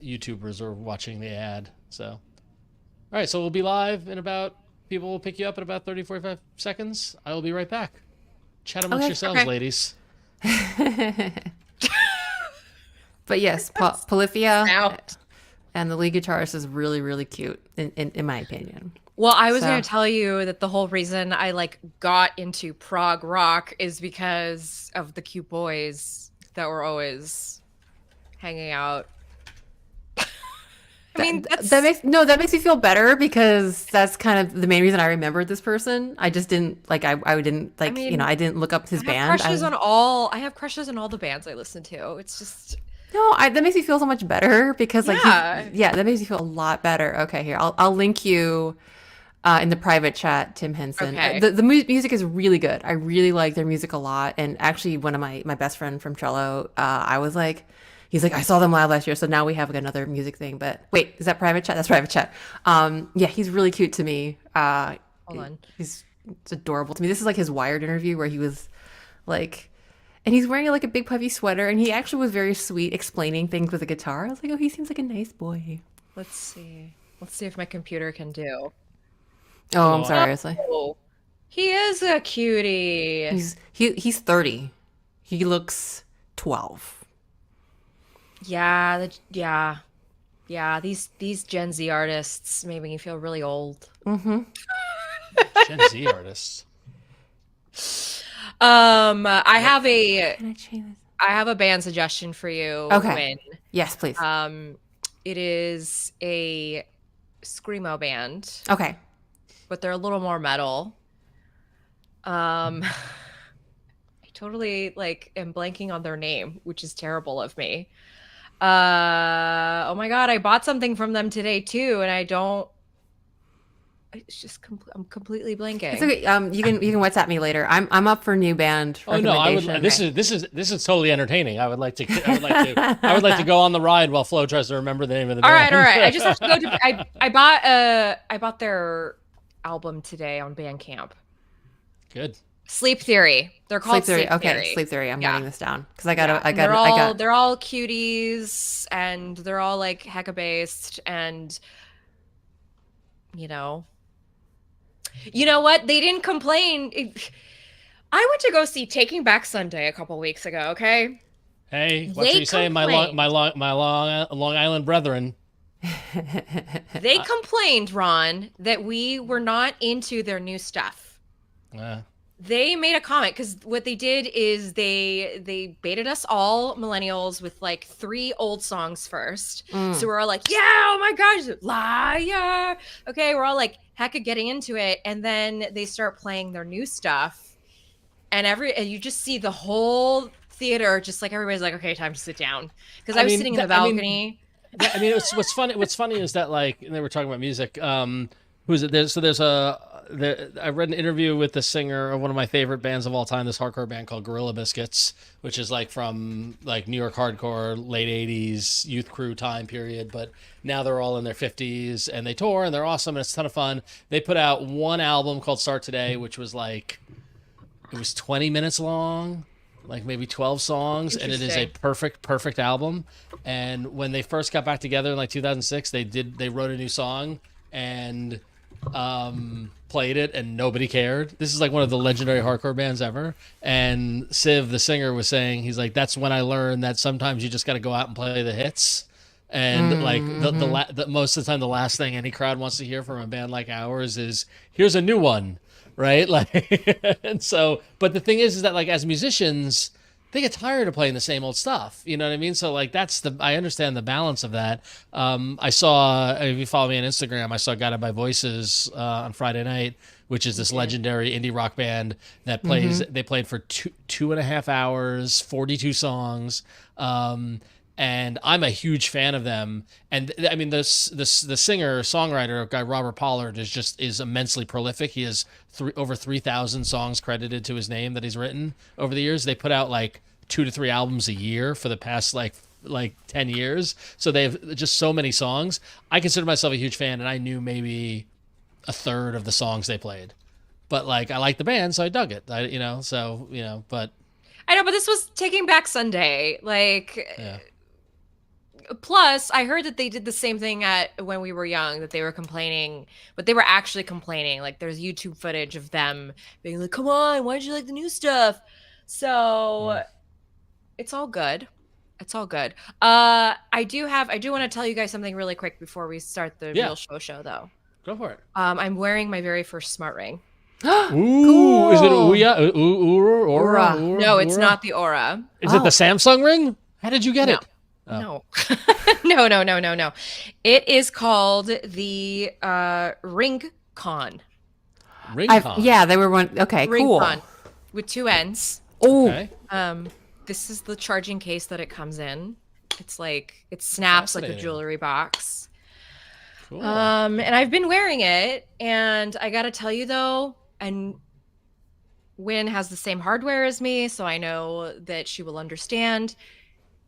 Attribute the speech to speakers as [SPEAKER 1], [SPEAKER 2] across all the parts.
[SPEAKER 1] YouTubers are watching the ad. So, all right, so we'll be live in about. People will pick you up in about 30, 45 seconds. I will be right back. Chat amongst
[SPEAKER 2] Okay.
[SPEAKER 1] yourselves,
[SPEAKER 3] Okay.
[SPEAKER 1] ladies.
[SPEAKER 2] But yes,
[SPEAKER 3] That's
[SPEAKER 2] Polyphia
[SPEAKER 3] out.
[SPEAKER 2] and the lead guitarist is really, really cute in my opinion.
[SPEAKER 3] Well, I was going
[SPEAKER 2] So
[SPEAKER 3] to tell you that the whole reason I like got into prog rock is because of the cute boys that were always hanging out. I mean,
[SPEAKER 2] that makes me feel better because that's kind of the main reason I remembered this person. I just didn't like I didn't
[SPEAKER 3] I
[SPEAKER 2] like
[SPEAKER 3] mean,
[SPEAKER 2] I didn't look up his
[SPEAKER 3] I have
[SPEAKER 2] band.
[SPEAKER 3] crushes on all the bands I listen to. It's just
[SPEAKER 2] That makes me feel so much better because like
[SPEAKER 3] yeah.
[SPEAKER 2] that makes me feel a lot better. Okay, here I'll link you in the private chat, Tim Henson.
[SPEAKER 3] Okay.
[SPEAKER 2] Music is really good. I really like their music a lot. And actually, one of my best friend from Trello, I was like, he's like, I saw them live last year, so now we have like another music thing. But wait, is that private chat? That's private chat. Yeah, he's really cute to me.
[SPEAKER 3] Hold on.
[SPEAKER 2] It's adorable to me. This is like his Wired interview where he was like, and he's wearing like a big puffy sweater, and he actually was very sweet explaining things with a guitar. I was like, oh, he seems like a nice boy.
[SPEAKER 3] Let's see. Let's see if my computer can do.
[SPEAKER 2] Oh, I'm
[SPEAKER 1] Oh,
[SPEAKER 2] sorry. It's like,
[SPEAKER 3] Oh, he is a cutie.
[SPEAKER 2] he's 30. He looks 12.
[SPEAKER 3] Yeah, yeah. These Gen Z artists made me feel really old.
[SPEAKER 2] Mm-hmm.
[SPEAKER 1] Gen Z artists.
[SPEAKER 3] I
[SPEAKER 1] What?
[SPEAKER 3] have a
[SPEAKER 2] Can I change this?
[SPEAKER 3] I have a band suggestion for you,
[SPEAKER 2] Okay.
[SPEAKER 3] Win.
[SPEAKER 2] Yes, please.
[SPEAKER 3] It is a screamo band,
[SPEAKER 2] Okay.
[SPEAKER 3] but they're a little more metal. I totally like am blanking on their name, which is terrible of me. Oh my God, I bought something from them today too, and I don't. It's just I'm completely
[SPEAKER 2] It's
[SPEAKER 3] blanking.
[SPEAKER 2] okay. You can WhatsApp me later. I'm up for new band
[SPEAKER 1] Oh no, I would.
[SPEAKER 2] recommendation.
[SPEAKER 1] This is totally entertaining. I would like to go on the ride while Flo tries to remember the name of the
[SPEAKER 3] All
[SPEAKER 1] band.
[SPEAKER 3] right. I just have to go to. I bought their album today on Bandcamp.
[SPEAKER 1] Good.
[SPEAKER 3] Sleep Theory. They're
[SPEAKER 2] Sleep
[SPEAKER 3] called
[SPEAKER 2] Theory.
[SPEAKER 3] Sleep
[SPEAKER 2] Okay,
[SPEAKER 3] Theory.
[SPEAKER 2] Sleep Theory. I'm
[SPEAKER 3] Yeah.
[SPEAKER 2] writing this down because I
[SPEAKER 3] Yeah,
[SPEAKER 2] gotta. I
[SPEAKER 3] and they're
[SPEAKER 2] gotta. I
[SPEAKER 3] all
[SPEAKER 2] got.
[SPEAKER 3] they're all cuties, and they're all like hecka based, and you know, you know what? They didn't complain. I went to go see Taking Back Sunday a couple weeks ago. Okay,
[SPEAKER 1] Hey, what
[SPEAKER 3] they
[SPEAKER 1] you say,
[SPEAKER 3] complained.
[SPEAKER 1] Long Island brethren?
[SPEAKER 3] They
[SPEAKER 1] Uh,
[SPEAKER 3] complained, Ron, that we were not into their new stuff.
[SPEAKER 1] uh,
[SPEAKER 3] They made a comment because what they did is they baited us all millennials with like 3 old songs first. So
[SPEAKER 2] Mm.
[SPEAKER 3] we're all like, yeah, oh my gosh, liar. Okay, we're all like hecka getting into it, and then they start playing their new stuff, and you just see the whole theater just like everybody's like, okay, time to sit down. Because
[SPEAKER 1] I
[SPEAKER 3] I was
[SPEAKER 1] mean,
[SPEAKER 3] sitting in the
[SPEAKER 1] I mean,
[SPEAKER 3] balcony.
[SPEAKER 1] what's funny. What's funny is that like, and they were talking about music. Who's it? I read an interview with the singer of one of my favorite bands of all time, this hardcore band called Gorilla Biscuits, which is like from like New York hardcore, late '80s youth crew time period. But now they're all in their 50s and they tour and they're awesome and it's a ton of fun. They put out one album called Start Today, which was like it was 20 minutes long, like maybe 12 songs, and it is a
[SPEAKER 3] Interesting.
[SPEAKER 1] perfect album. And when they first got back together in like 2006, they wrote a new song and played it and nobody cared. This is like one of the legendary hardcore bands ever. And Siv, the singer, was saying, he's like, that's when I learned that sometimes you just got to go out and play the hits. And like
[SPEAKER 2] Mm-hmm.
[SPEAKER 1] the most of the time, the last thing any crowd wants to hear from a band like ours is here's a new one, right? Like, and so, but the thing is that like as musicians, they get tired of playing the same old stuff. You know what I mean? So like I understand the balance of that. I saw if you follow me on Instagram, I saw Guided by Voices on Friday night, which is this
[SPEAKER 3] Okay.
[SPEAKER 1] legendary indie rock band that plays.
[SPEAKER 2] Mm-hmm.
[SPEAKER 1] They played for two and a half hours, 42 songs. And I'm a huge fan of them. And I mean, the singer songwriter guy Robert Pollard is immensely prolific. He has over 3,000 songs credited to his name that he's written over the years. They put out like 2 to 3 albums a year for the past like 10 years. So they have just so many songs. I consider myself a huge fan, and I knew maybe a third of the songs they played. But like I like the band, so I dug it. But
[SPEAKER 3] I know, but this was Taking Back Sunday. Like,
[SPEAKER 1] yeah.
[SPEAKER 3] Plus, I heard that they did the same thing at when we were young, that they were complaining, but they were actually complaining. Like there's YouTube footage of them being like, "Come on, why did you like the new stuff?" So it's all good. It's all good. I do want to tell you guys something really quick before we start the real show though.
[SPEAKER 1] Go for it.
[SPEAKER 3] I'm wearing my very first smart ring.
[SPEAKER 1] Ooh,
[SPEAKER 2] Cool.
[SPEAKER 1] is it Ouya? Aura?
[SPEAKER 3] No, it's not the Aura.
[SPEAKER 1] Is it the Samsung ring? How did you get it?
[SPEAKER 3] No. No. It is called the Ring Con.
[SPEAKER 2] Yeah, they were one. Okay,
[SPEAKER 3] Ring
[SPEAKER 2] cool.
[SPEAKER 3] Con with 2 ends.
[SPEAKER 2] Oh,
[SPEAKER 1] Okay.
[SPEAKER 3] This is the charging case that it comes in. It's like it snaps like a jewelry box.
[SPEAKER 1] Cool.
[SPEAKER 3] And I've been wearing it, and I gotta tell you though, and Huyen has the same hardware as me, so I know that she will understand.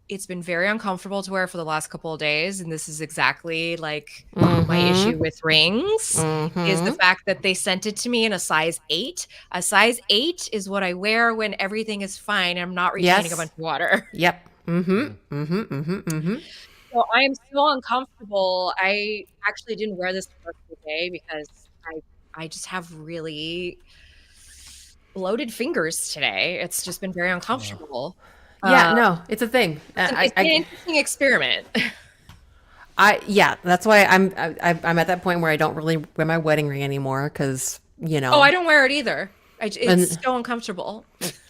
[SPEAKER 3] It's been very uncomfortable to wear for the last couple of days, and this is exactly like my issue with rings is the fact that they sent it to me in a size 8. A size 8 is what I wear when everything is fine and I'm not retaining a bunch of water.
[SPEAKER 2] Yep.
[SPEAKER 3] So I am so uncomfortable. I actually didn't wear this the first day because I just have really bloated fingers today. It's just been very uncomfortable.
[SPEAKER 2] Yeah, no, it's a thing.
[SPEAKER 3] It's an interesting experiment.
[SPEAKER 2] That's why I'm at that point where I don't really wear my wedding ring anymore because
[SPEAKER 3] Oh, I don't wear it either. It's so uncomfortable.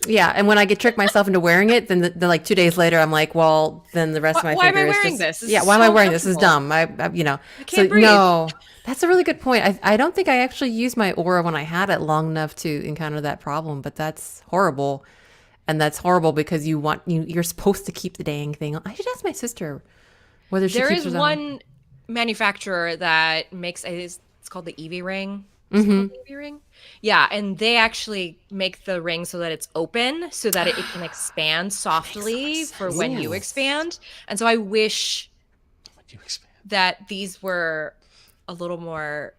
[SPEAKER 2] Yeah, and when I get tricked myself into wearing it, then like 2 days later, I'm like, well, then the rest of my
[SPEAKER 3] why am I
[SPEAKER 2] finger is
[SPEAKER 3] wearing
[SPEAKER 2] just
[SPEAKER 3] this?
[SPEAKER 2] yeah. Why am I wearing this? This is dumb. I
[SPEAKER 3] can't breathe.
[SPEAKER 2] No, that's a really good point. I don't think I actually used my Aura when I had it long enough to encounter that problem, but that's horrible. And that's horrible because you're supposed to keep the dang thing on. I should ask my sister whether she
[SPEAKER 3] There
[SPEAKER 2] keeps
[SPEAKER 3] is
[SPEAKER 2] hers
[SPEAKER 3] one manufacturer that makes it's called the Evie ring. Is it called the Evie ring? Yeah, and they actually make the ring so that it's open so that it can expand softly for when you expand. And so I wish that these were a little more,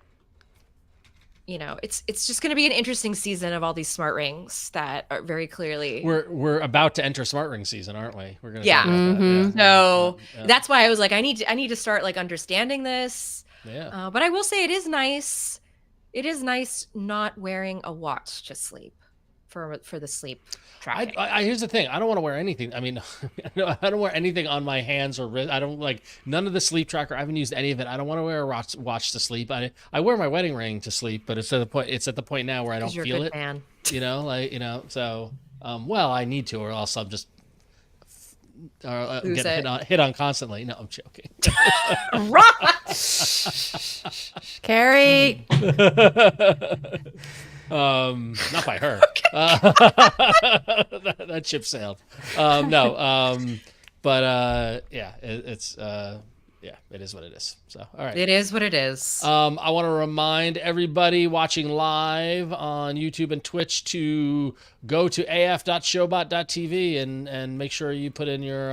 [SPEAKER 3] it's just going to be an interesting season of all these smart rings that are very clearly
[SPEAKER 1] We're about to enter smart ring season, aren't we? We're going to
[SPEAKER 3] Yeah.
[SPEAKER 1] talk about that.
[SPEAKER 3] So that's why I was like, I need to start like understanding this.
[SPEAKER 1] Yeah.
[SPEAKER 3] But I will say it is nice. It is nice not wearing a watch to sleep for the sleep tracking.
[SPEAKER 1] Here's the thing. I don't want to wear anything. I mean, I don't wear anything on my hands or wrist. I don't like none of the sleep tracker. I haven't used any of it. I don't want to wear a watch to sleep. I wear my wedding ring to sleep, but it's at the point now where I don't feel it.
[SPEAKER 3] Man.
[SPEAKER 1] So well, I need to, or else I'll just get hit on constantly. No, I'm joking.
[SPEAKER 2] Carrie.
[SPEAKER 1] Not by her. That ship sailed. But it is what it is. So, all right.
[SPEAKER 3] It is what it is.
[SPEAKER 1] I want to remind everybody watching live on YouTube and Twitch to go to af.showbot.tv and make sure you put in your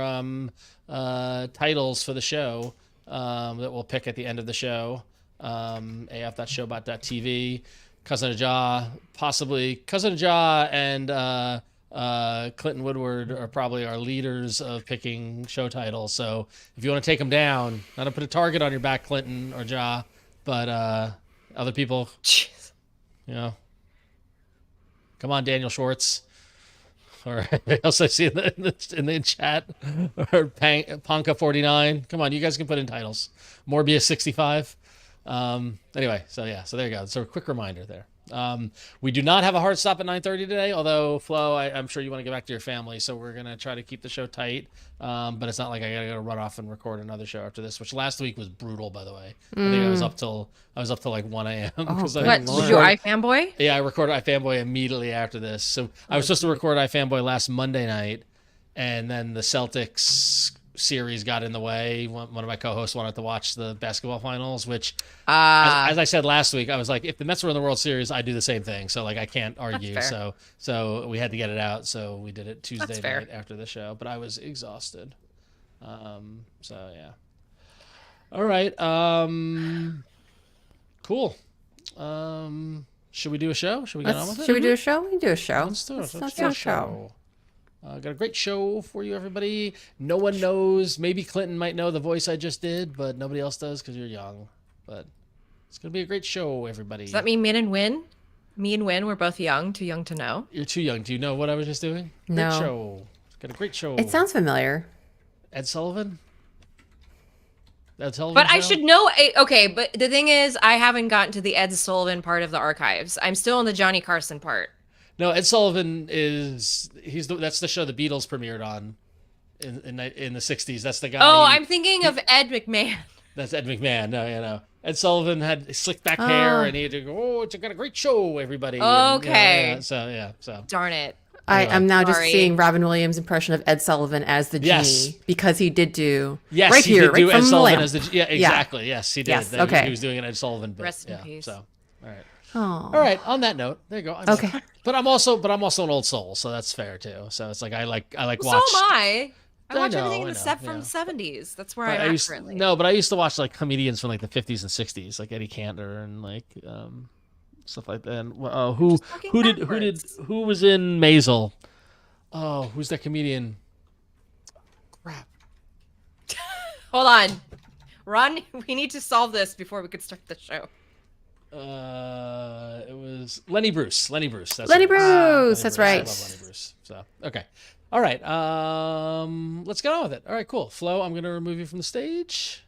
[SPEAKER 1] titles for the show that we'll pick at the end of the show. af.showbot.tv. Cousin Ajah, possibly Cousin Ajah and Clinton Woodward are probably our leaders of picking show titles. So if you want to take them down, not to put a target on your back, Clinton or Ajah, but other people,
[SPEAKER 3] Jeez.
[SPEAKER 1] Come on, Daniel Schwartz, or anybody else I see in the chat, or Ponka 49. Come on, you guys can put in titles. Morbius 65. Anyway, so there you go. So a quick reminder there. We do not have a hard stop at 9:30 today, although Flo, I'm sure you want to get back to your family, so we're going to try to keep the show tight. But it's not like I got to go run off and record another show after this, which last week was brutal, by the way. I think I was up till like 1 a.m.
[SPEAKER 3] What, did you iFanboy?
[SPEAKER 1] Yeah, I recorded iFanboy immediately after this. So I was supposed to record iFanboy last Monday night, and then the Celtics series got in the way. One of my co-hosts wanted to watch the basketball finals, which as I said last week, I was like, if the Mets were in the World Series, I'd do the same thing. So like I can't argue. So we had to get it out. So we did it Tuesday night after the show, but I was exhausted. So yeah. All right. Cool. Should we do a show? Should we get on with it?
[SPEAKER 2] Should we do a show? We can do a show.
[SPEAKER 1] Let's do it.
[SPEAKER 2] Let's do a show.
[SPEAKER 1] Got a great show for you, everybody. No one knows. Maybe Clinton might know the voice I just did, but nobody else does because you're young. But it's going to be a great show, everybody.
[SPEAKER 3] Does that mean Min and Win? Me and Win, we're both young, too young to know.
[SPEAKER 1] You're too young. Do you know what I was just doing?
[SPEAKER 2] No.
[SPEAKER 1] Great show. Got a great show.
[SPEAKER 2] It sounds familiar.
[SPEAKER 1] Ed Sullivan? Ed Sullivan
[SPEAKER 3] But I
[SPEAKER 1] show?
[SPEAKER 3] should know. Okay, but the thing is, I haven't gotten to the Ed Sullivan part of the archives. I'm still in the Johnny Carson part.
[SPEAKER 1] No, Ed Sullivan that's the show the Beatles premiered on in the 60s. That's the guy.
[SPEAKER 3] Oh, I'm thinking of Ed McMahon.
[SPEAKER 1] That's Ed McMahon. No, you know. Ed Sullivan had slicked back hair, and he had to go, "Oh, it's got a great show, everybody."
[SPEAKER 3] Okay.
[SPEAKER 1] And, so.
[SPEAKER 3] Darn it.
[SPEAKER 2] I'm now just
[SPEAKER 3] Sorry.
[SPEAKER 2] seeing Robin Williams' impression of Ed Sullivan as the genie
[SPEAKER 1] Yes.
[SPEAKER 2] because he did do
[SPEAKER 1] Yes,
[SPEAKER 2] right
[SPEAKER 1] he
[SPEAKER 2] here,
[SPEAKER 1] did
[SPEAKER 2] right
[SPEAKER 1] do Ed
[SPEAKER 2] from the
[SPEAKER 1] Sullivan
[SPEAKER 2] lamp.
[SPEAKER 1] as the exactly. Yes, he did.
[SPEAKER 2] Yes,
[SPEAKER 1] He
[SPEAKER 2] okay.
[SPEAKER 1] was doing an Ed Sullivan bit.
[SPEAKER 3] Rest in peace.
[SPEAKER 1] So, all right.
[SPEAKER 2] Oh.
[SPEAKER 1] All right. On that note, there you go.
[SPEAKER 2] Okay.
[SPEAKER 1] But I'm also an old soul, so that's fair too. So it's like I like
[SPEAKER 3] So
[SPEAKER 1] watch.
[SPEAKER 3] am I. I watch
[SPEAKER 1] know,
[SPEAKER 3] everything
[SPEAKER 1] I
[SPEAKER 3] in the
[SPEAKER 1] know,
[SPEAKER 3] set from
[SPEAKER 1] yeah.
[SPEAKER 3] the 70s. That's where
[SPEAKER 1] But
[SPEAKER 3] I'm
[SPEAKER 1] I
[SPEAKER 3] at
[SPEAKER 1] used,
[SPEAKER 3] currently.
[SPEAKER 1] no, but I used to watch like comedians from like the 50s and 60s, like Eddie Cantor and like stuff like that. And who was in Maisel? Oh, who's that comedian? Crap.
[SPEAKER 3] Hold on. Ron, we need to solve this before we could start the show.
[SPEAKER 1] It was Lenny Bruce. Lenny Bruce. That's
[SPEAKER 2] Lenny
[SPEAKER 1] it.
[SPEAKER 2] Bruce. That's right.
[SPEAKER 1] I love Lenny Bruce. So okay. All right. Let's get on with it. All right. Cool. Flo, I'm gonna remove you from the stage,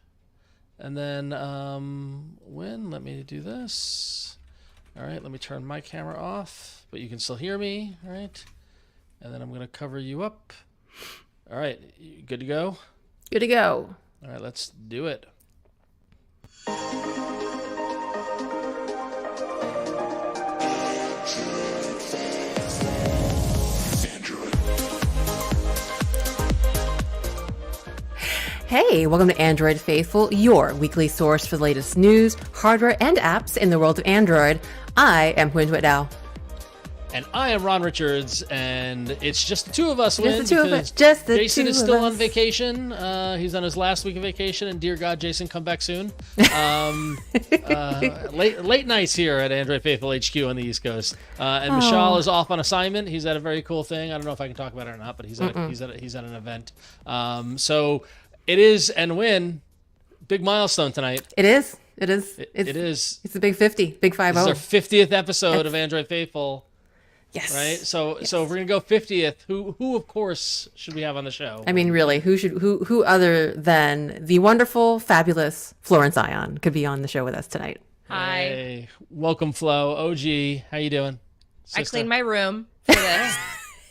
[SPEAKER 1] and then let me do this. All right. Let me turn my camera off, but you can still hear me. All right. And then I'm gonna cover you up. All right. You good to go?
[SPEAKER 2] Good to go.
[SPEAKER 1] All right. Let's do it.
[SPEAKER 2] Hey, welcome to Android Faithful, your weekly source for the latest news, hardware, and apps in the world of Android. I am Huyen Now.
[SPEAKER 1] And I am Ron Richards, and it's just the two of us.
[SPEAKER 2] Just the two of us. Just the
[SPEAKER 1] Jason
[SPEAKER 2] two
[SPEAKER 1] is
[SPEAKER 2] of
[SPEAKER 1] still on
[SPEAKER 2] us.
[SPEAKER 1] vacation. He's on his last week of vacation, and dear God, Jason, come back soon. Late nights here at Android Faithful HQ on the East Coast. And Michelle is off on assignment. He's at a very cool thing. I don't know if I can talk about it or not, but he's at an event. So it is, and when big milestone tonight.
[SPEAKER 2] It is. It
[SPEAKER 1] is.
[SPEAKER 2] It's the big 50, big 50.
[SPEAKER 1] This is our 50th episode of Android Faithful.
[SPEAKER 2] Yes.
[SPEAKER 1] Right. So if we're gonna go 50th, who of course should we have on the show?
[SPEAKER 2] I mean, really, who other than the wonderful, fabulous Florence Ion could be on the show with us tonight?
[SPEAKER 3] Hi.
[SPEAKER 1] Hey, welcome, Flo. OG, how you doing?
[SPEAKER 3] I
[SPEAKER 1] Sister?
[SPEAKER 3] cleaned my room for this.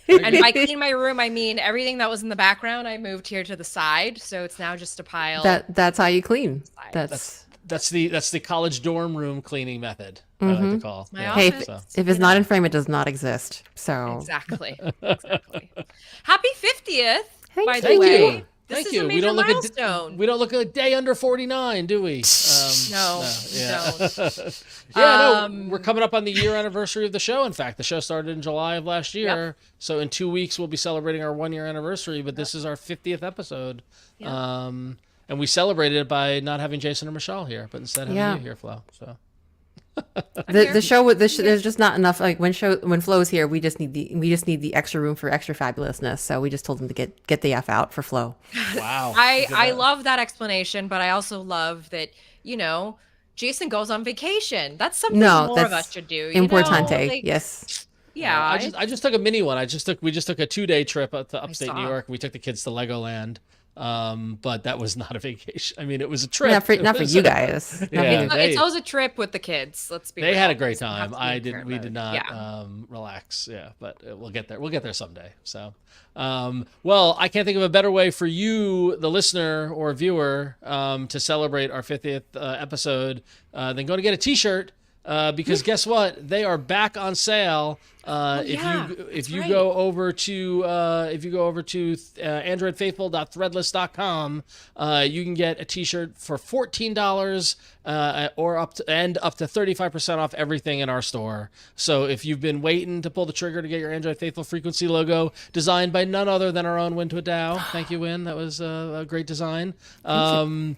[SPEAKER 3] And by clean my room, I mean everything that was in the background, I moved here to the side. So it's now just a pile.
[SPEAKER 2] That's how you clean.
[SPEAKER 1] That's the college dorm room cleaning method. I like to call.
[SPEAKER 3] My
[SPEAKER 1] Yeah,
[SPEAKER 2] Hey,
[SPEAKER 3] office.
[SPEAKER 2] if it's not in frame, it does not exist. So
[SPEAKER 3] Exactly. Happy 50th,
[SPEAKER 2] Thank
[SPEAKER 3] by
[SPEAKER 2] you.
[SPEAKER 3] the
[SPEAKER 1] Thank
[SPEAKER 3] way.
[SPEAKER 1] you.
[SPEAKER 3] This
[SPEAKER 1] Thank
[SPEAKER 3] is
[SPEAKER 1] you.
[SPEAKER 3] a
[SPEAKER 1] We
[SPEAKER 3] major
[SPEAKER 1] don't look
[SPEAKER 3] milestone.
[SPEAKER 1] we don't look a day under 49, do we?
[SPEAKER 3] No,
[SPEAKER 1] Yeah. No, we're coming up on the year anniversary of the show. In fact, the show started in July of last year.
[SPEAKER 3] Yep.
[SPEAKER 1] So in 2 weeks, we'll be celebrating our 1 year anniversary, but this is our 50th episode.
[SPEAKER 3] Yep.
[SPEAKER 1] And we celebrated it by not having Jason or Michelle here, but instead having you here, Flo. So
[SPEAKER 2] the show with there's just not enough. Like when Flo's here, we just need the extra room for extra fabulousness. So we just told him to get the F out for Flo.
[SPEAKER 1] wow.
[SPEAKER 3] I love that explanation, but I also love that, Jason goes on vacation. That's something more of us should do.
[SPEAKER 2] Importante.
[SPEAKER 3] Like,
[SPEAKER 2] yes.
[SPEAKER 3] Yeah.
[SPEAKER 1] I just took a mini one. We just took a 2-day trip up to upstate
[SPEAKER 3] saw.
[SPEAKER 1] New York. We took the kids to Legoland. But that was not a vacation. I mean, it was a trip.
[SPEAKER 2] Not for you guys.
[SPEAKER 3] It's always a trip with the kids. Let's be real.
[SPEAKER 1] They had a great
[SPEAKER 3] Doesn't have
[SPEAKER 1] time.
[SPEAKER 3] to be in
[SPEAKER 1] We
[SPEAKER 3] parent
[SPEAKER 1] did
[SPEAKER 3] mode.
[SPEAKER 1] not relax. Yeah, but we'll get there. We'll get there someday. So, well, I can't think of a better way for you, the listener or viewer, to celebrate our 50th episode than go to get a T-shirt. Because guess what? They are back on sale. If you go over to androidfaithful.threadless.com, you can get a T-shirt for $14 or up to 35% off everything in our store. So if you've been waiting to pull the trigger to get your Android Faithful frequency logo designed by none other than our own Win to a Dow, thank you, Win. That was a great design. You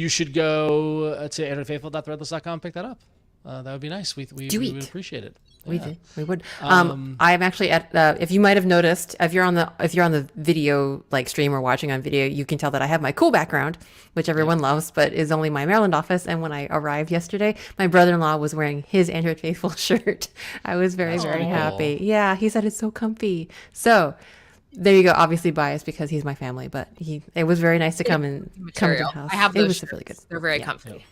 [SPEAKER 1] should go to androidfaithful.threadless.com and pick that up. that would be nice. We would appreciate it.
[SPEAKER 2] We
[SPEAKER 1] Yeah.
[SPEAKER 2] did. We would. I'm actually at. If you might have noticed, if you're on the video like stream or watching on video, you can tell that I have my cool background, which everyone loves, but is only my Maryland office. And when I arrived yesterday, my brother-in-law was wearing his Android Faithful shirt. I was very happy. Yeah, he said it's so comfy. So there you go. Obviously biased because he's my family, but it was very nice to come to the house.
[SPEAKER 3] I have those.
[SPEAKER 2] It was
[SPEAKER 3] shirts.
[SPEAKER 2] really good.
[SPEAKER 3] They're very comfy.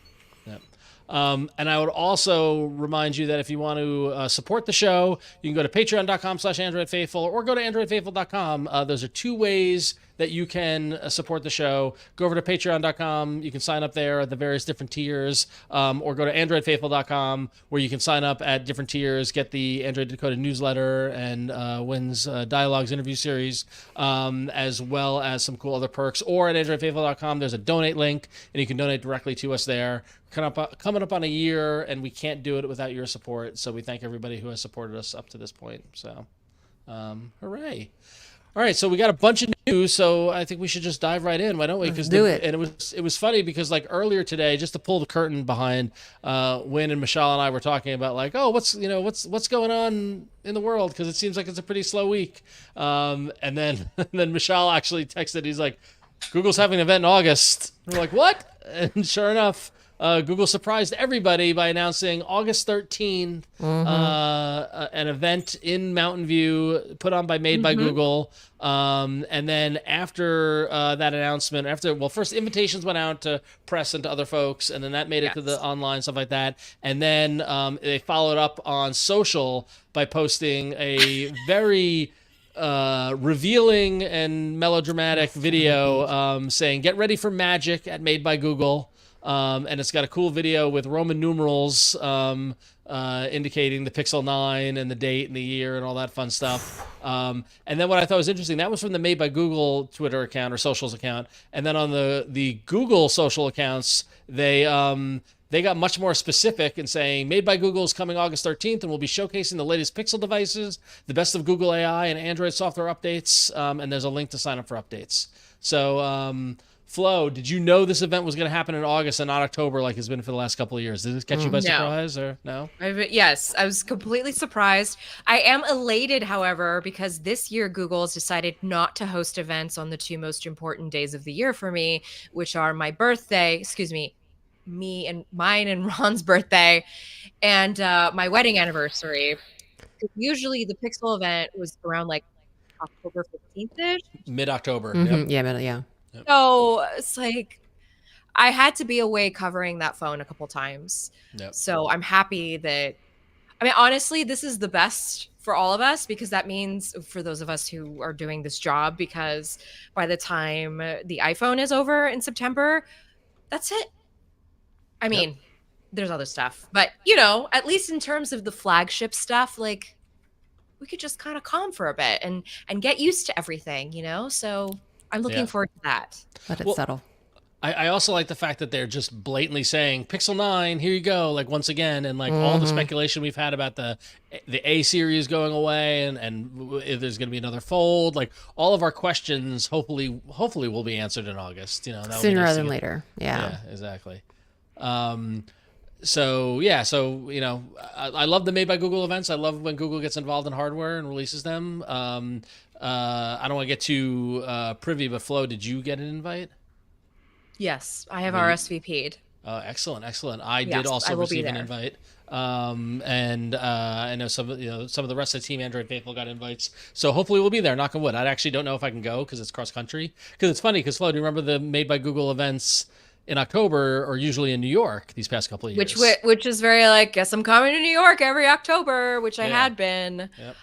[SPEAKER 1] Yep. And I would also remind you that if you want to support the show, you can go to patreon.com/AndroidFaithful or go to AndroidFaithful.com. Those are two ways that you can support the show. Go over to patreon.com. You can sign up there at the various different tiers, or go to AndroidFaithful.com where you can sign up at different tiers, get the Android Decoded newsletter and Wins Dialogues interview series, as well as some cool other perks. Or at AndroidFaithful.com, there's a donate link, and you can donate directly to us there. Coming up on a year, and we can't do it without your support. So we thank everybody who has supported us up to this point. So, hooray! All right, so we got a bunch of news, so I think we should just dive right in. Why don't we?
[SPEAKER 2] Let's do it.
[SPEAKER 1] And it was funny because like earlier today, just to pull the curtain behind, Huyen and Michelle and I were talking about like, oh, what's going on in the world, because it seems like it's a pretty slow week. And then Michelle actually texted. He's like, Google's having an event in August. And we're like, what? And sure enough, Google surprised everybody by announcing August 13th, an event in Mountain View put on by Made by Google. And then after that announcement, first invitations went out to press and to other folks, and then that made it to the online, stuff like that. And then they followed up on social by posting a very revealing and melodramatic video saying, get ready for magic at Made by Google. And it's got a cool video with Roman numerals indicating the Pixel 9 and the date and the year and all that fun stuff. And then what I thought was interesting, that was from the Made by Google Twitter account or socials account. And then on the Google social accounts, they got much more specific in saying Made by Google is coming August 13th and we'll be showcasing the latest Pixel devices, the best of Google AI and Android software updates. And there's a link to sign up for updates. So, Flo, did you know this event was going to happen in August and not October like it's been for the last couple of years? Did this catch you by surprise or no?
[SPEAKER 3] Yes, I was completely surprised. I am elated, however, because this year Google has decided not to host events on the two most important days of the year for me, which are my birthday, mine and Ron's birthday, and my wedding anniversary. Usually the Pixel event was around like October 15th-ish.
[SPEAKER 1] Mid-October.
[SPEAKER 2] Mm-hmm. Yep. Yeah.
[SPEAKER 3] So it's like I had to be away covering that phone a couple times.
[SPEAKER 1] Yep. So
[SPEAKER 3] I'm happy that, honestly, this is the best for all of us, because that means for those of us who are doing this job, because by the time the iPhone is over in September, that's it. There's other stuff, but at least in terms of the flagship stuff, like we could just kind of calm for a bit and get used to everything, so I'm looking forward to that.
[SPEAKER 2] Let it settle.
[SPEAKER 1] I also like the fact that they're just blatantly saying Pixel 9, here you go, like once again, and like all the speculation we've had about the A series going away and if there's going to be another fold, like all of our questions hopefully will be answered in August.
[SPEAKER 2] Sooner rather than later. Yeah,
[SPEAKER 1] exactly. So I love the Made by Google events. I love when Google gets involved in hardware and releases them. I don't want to get too privy, but Flo, did you get an invite?
[SPEAKER 3] Yes, I have RSVP'd.
[SPEAKER 1] Excellent. I did also receive an invite. And I know some of the rest of the team Android Faithful got invites. So hopefully we'll be there, knock on wood. I actually don't know if I can go because it's cross country. Because it's funny, because Flo, do you remember the Made by Google events in October are usually in New York these past couple of years?
[SPEAKER 3] Which is very like, guess I'm coming to New York every October, which I had been.
[SPEAKER 1] Yep.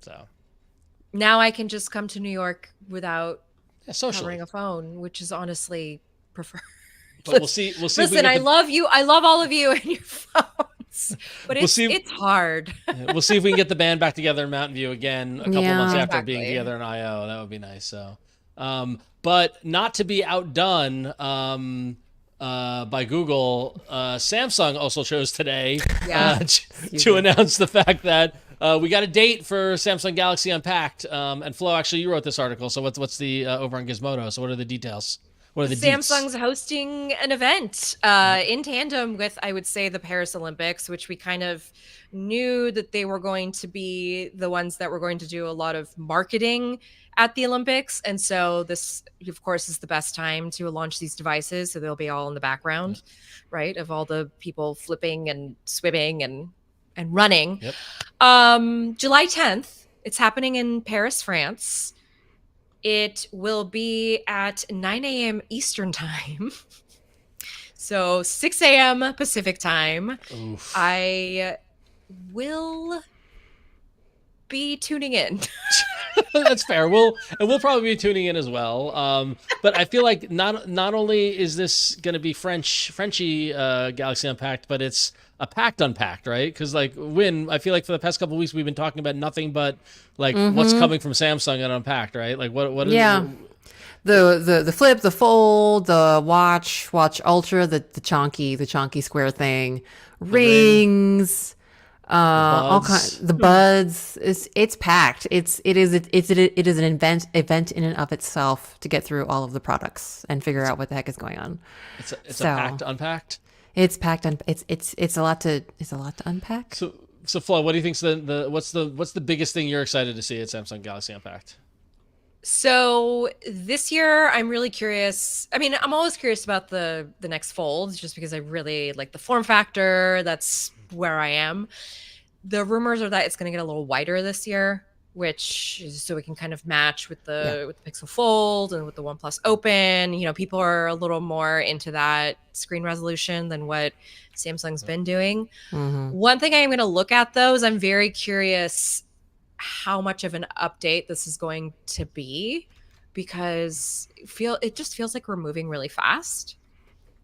[SPEAKER 1] So
[SPEAKER 3] now I can just come to New York without
[SPEAKER 1] socially
[SPEAKER 3] covering a phone, which is honestly preferred.
[SPEAKER 1] But we'll see.
[SPEAKER 3] Listen, I love you. I love all of you and your phones, but it's hard.
[SPEAKER 1] We'll see if we can get the band back together in Mountain View again a couple months after being together in I/O. That would be nice. So, but not to be outdone by Google, Samsung also chose today to announce the fact that we got a date for Samsung Galaxy Unpacked. And Flo, actually, you wrote this article. So what's the over on Gizmodo? So what are the details? What are the deets?
[SPEAKER 3] Samsung's hosting an event in tandem with, I would say, the Paris Olympics, which we kind of knew that they were going to be the ones that were going to do a lot of marketing at the Olympics. And so this, of course, is the best time to launch these devices. So they'll be all in the background, right, of all the people flipping and swimming and running.
[SPEAKER 1] Yep.
[SPEAKER 3] July 10th, it's happening in Paris, France. It will be at 9 a.m. Eastern time. So 6 a.m. Pacific time.
[SPEAKER 1] Oof.
[SPEAKER 3] I will be tuning in.
[SPEAKER 1] That's fair. We'll probably be tuning in as well. But I feel like not only is this going to be Frenchy Galaxy Unpacked, but it's a packed unpacked, right? Because like I feel like for the past couple of weeks we've been talking about nothing but like what's coming from Samsung and Unpacked, right? Like what is
[SPEAKER 2] the flip, the fold, the watch ultra, the chonky square thing, rings, all kinds, the buds. It's packed. It is an event in and of itself to get through all of the products and figure out what the heck is going on.
[SPEAKER 1] It's a packed unpacked.
[SPEAKER 2] It's packed. It's a lot to unpack.
[SPEAKER 1] So Flo, what do you think's what's the biggest thing you're excited to see at Samsung Galaxy Unpacked?
[SPEAKER 3] So this year, I'm really curious. I mean, I'm always curious about the next folds, just because I really like the form factor. That's where I am. The rumors are that it's going to get a little wider this year, which is so we can kind of match with the Pixel Fold and with the OnePlus Open. You know, people are a little more into that screen resolution than what Samsung's been doing. One thing I'm going to look at, though, is I'm very curious how much of an update this is going to be, because it just feels like we're moving really fast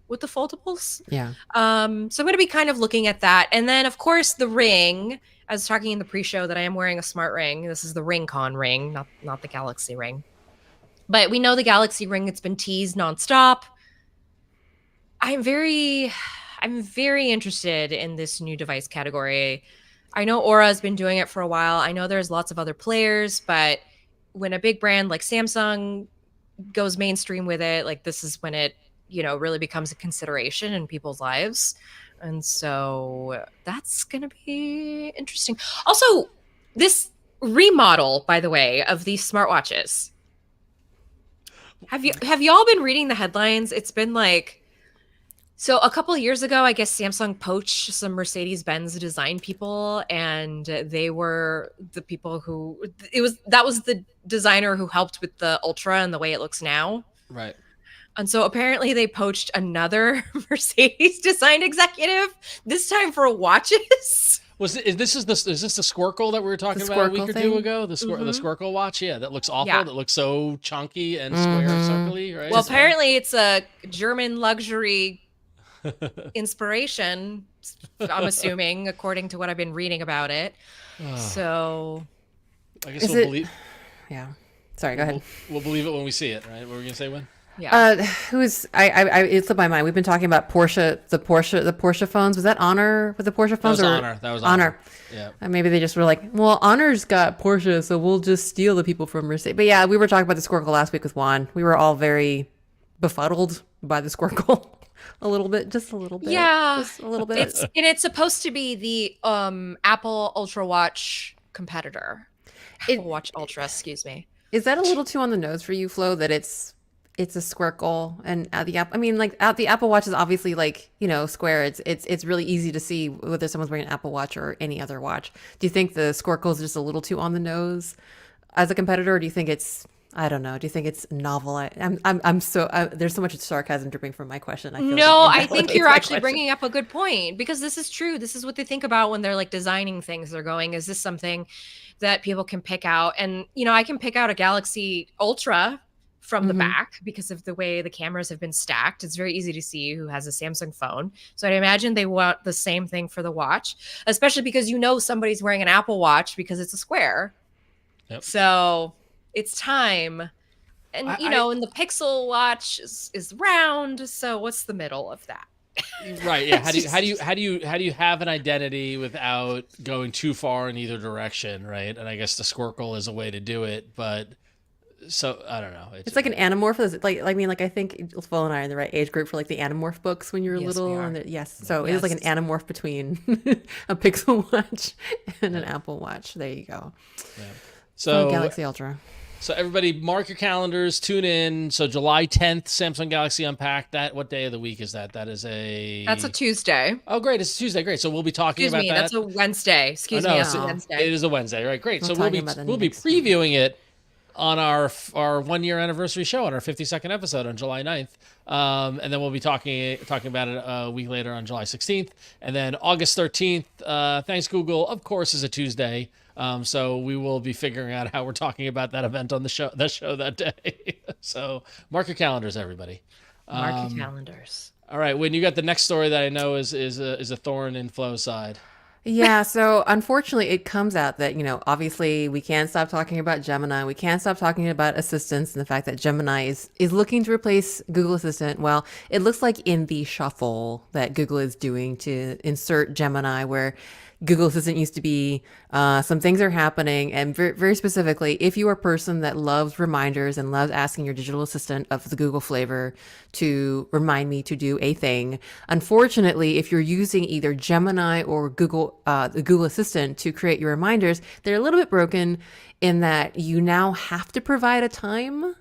[SPEAKER 3] with the foldables.
[SPEAKER 2] Yeah.
[SPEAKER 3] So I'm going to be kind of looking at that. And then, of course, the ring. I was talking in the pre-show that I am wearing a smart ring. This is the RingCon ring, not the Galaxy ring. But we know the Galaxy ring, it's been teased nonstop. I'm very interested in this new device category. I know Aura has been doing it for a while. I know there's lots of other players, but when a big brand like Samsung goes mainstream with it, like this is when it, really becomes a consideration in people's lives. And so that's going to be interesting. Also, this remodel, by the way, of these smartwatches. Have you all been reading the headlines? It's been like, so a couple of years ago, I guess Samsung poached some Mercedes-Benz design people, and they were the people that was the designer who helped with the Ultra and the way it looks now.
[SPEAKER 1] Right.
[SPEAKER 3] And so apparently they poached another Mercedes design executive, this time for watches.
[SPEAKER 1] Is this the Squircle that we were talking about a week or two ago? The Squircle watch? Yeah, that looks awful.
[SPEAKER 3] Yeah.
[SPEAKER 1] That looks so chunky and square and circly, right?
[SPEAKER 3] Well, apparently it's a German luxury inspiration, I'm assuming, according to what I've been reading about it. So
[SPEAKER 1] I guess we'll believe.
[SPEAKER 2] Yeah. Sorry, go ahead.
[SPEAKER 1] We'll believe it when we see it, right? What were we gonna say, Wynn?
[SPEAKER 3] Yeah.
[SPEAKER 2] It slipped my mind. We've been talking about the Porsche phones. Was that Honor with the Porsche phones?
[SPEAKER 1] That was Honor. Yeah.
[SPEAKER 2] Maybe they just were like, well, Honor's got Porsche, so we'll just steal the people from Mercedes. But yeah, we were talking about the Squircle last week with Juan. We were all very befuddled by the Squircle. A little bit, just a little bit.
[SPEAKER 3] Yeah.
[SPEAKER 2] Just a little bit.
[SPEAKER 3] It's supposed to be the Apple Ultra Watch competitor. Apple Watch Ultra, excuse me.
[SPEAKER 2] Is that a little too on the nose for you, Flo, that it's a Squircle and the Apple Watch is obviously square. It's really easy to see whether someone's wearing an Apple Watch or any other watch. Do you think the Squircle is just a little too on the nose as a competitor, or do you think it's, I don't know, do you think it's novel? There's so much sarcasm dripping from my question.
[SPEAKER 3] I think you're actually bringing up a good point, because this is true. This is what they think about when they're like designing things. They're going, is this something that people can pick out? And I can pick out a Galaxy Ultra from the back because of the way the cameras have been stacked. It's very easy to see who has a Samsung phone. So I'd imagine they want the same thing for the watch, especially because somebody's wearing an Apple Watch because it's a square. Yep. So it's time. And and the Pixel Watch is round. So what's the middle of that?
[SPEAKER 1] Right. Yeah. How do you have an identity without going too far in either direction, right? And I guess the Squircle is a way to do it, but So I don't know.
[SPEAKER 2] It's like an Animorph. Like I mean, like I think Phil and I are in the right age group for like the Animorph books when you were
[SPEAKER 3] Yes, we
[SPEAKER 2] little.
[SPEAKER 3] are.
[SPEAKER 2] And yes, so it is like an
[SPEAKER 3] Yes.
[SPEAKER 2] Animorph between a Pixel Watch and an Apple Watch. There you go.
[SPEAKER 1] Yeah.
[SPEAKER 2] So
[SPEAKER 1] So
[SPEAKER 2] Galaxy Ultra.
[SPEAKER 1] so everybody mark your calendars, tune in. So July 10th, Samsung Galaxy Unpacked. That what day of the week is that? That is
[SPEAKER 3] That's a Tuesday.
[SPEAKER 1] Oh, great. It's Tuesday. Great. So we'll be talking
[SPEAKER 3] Excuse
[SPEAKER 1] about
[SPEAKER 3] me,
[SPEAKER 1] that.
[SPEAKER 3] that's a Wednesday. Excuse
[SPEAKER 1] no,
[SPEAKER 3] me,
[SPEAKER 1] it's-
[SPEAKER 3] that's a
[SPEAKER 2] Oh.
[SPEAKER 3] Wednesday.
[SPEAKER 1] It is a Wednesday, right? Great.
[SPEAKER 2] We'll
[SPEAKER 1] So
[SPEAKER 2] talk about that
[SPEAKER 1] we'll be
[SPEAKER 2] next time.
[SPEAKER 1] previewing it on our 1 year anniversary show on our 52nd episode on July 9th. And then we'll be talking about it a week later on July 16th. And then August 13th, thanks Google, of course, is a Tuesday. So we will be figuring out how we're talking about that event on the show that day. So mark your calendars, everybody.
[SPEAKER 3] Mark your calendars.
[SPEAKER 1] All right, Wynn, you got the next story that I know is a thorn in Flo's side.
[SPEAKER 2] Yeah, so unfortunately, it comes out that, obviously we can't stop talking about Gemini. We can't stop talking about assistants and the fact that Gemini is looking to replace Google Assistant. Well, it looks like in the shuffle that Google is doing to insert Gemini, where Google Assistant used to be, some things are happening. And very, very specifically, if you are a person that loves reminders and loves asking your digital assistant of the Google flavor to remind me to do a thing, unfortunately, if you're using either Gemini or the Google Assistant to create your reminders, they're a little bit broken in that you now have to provide a time.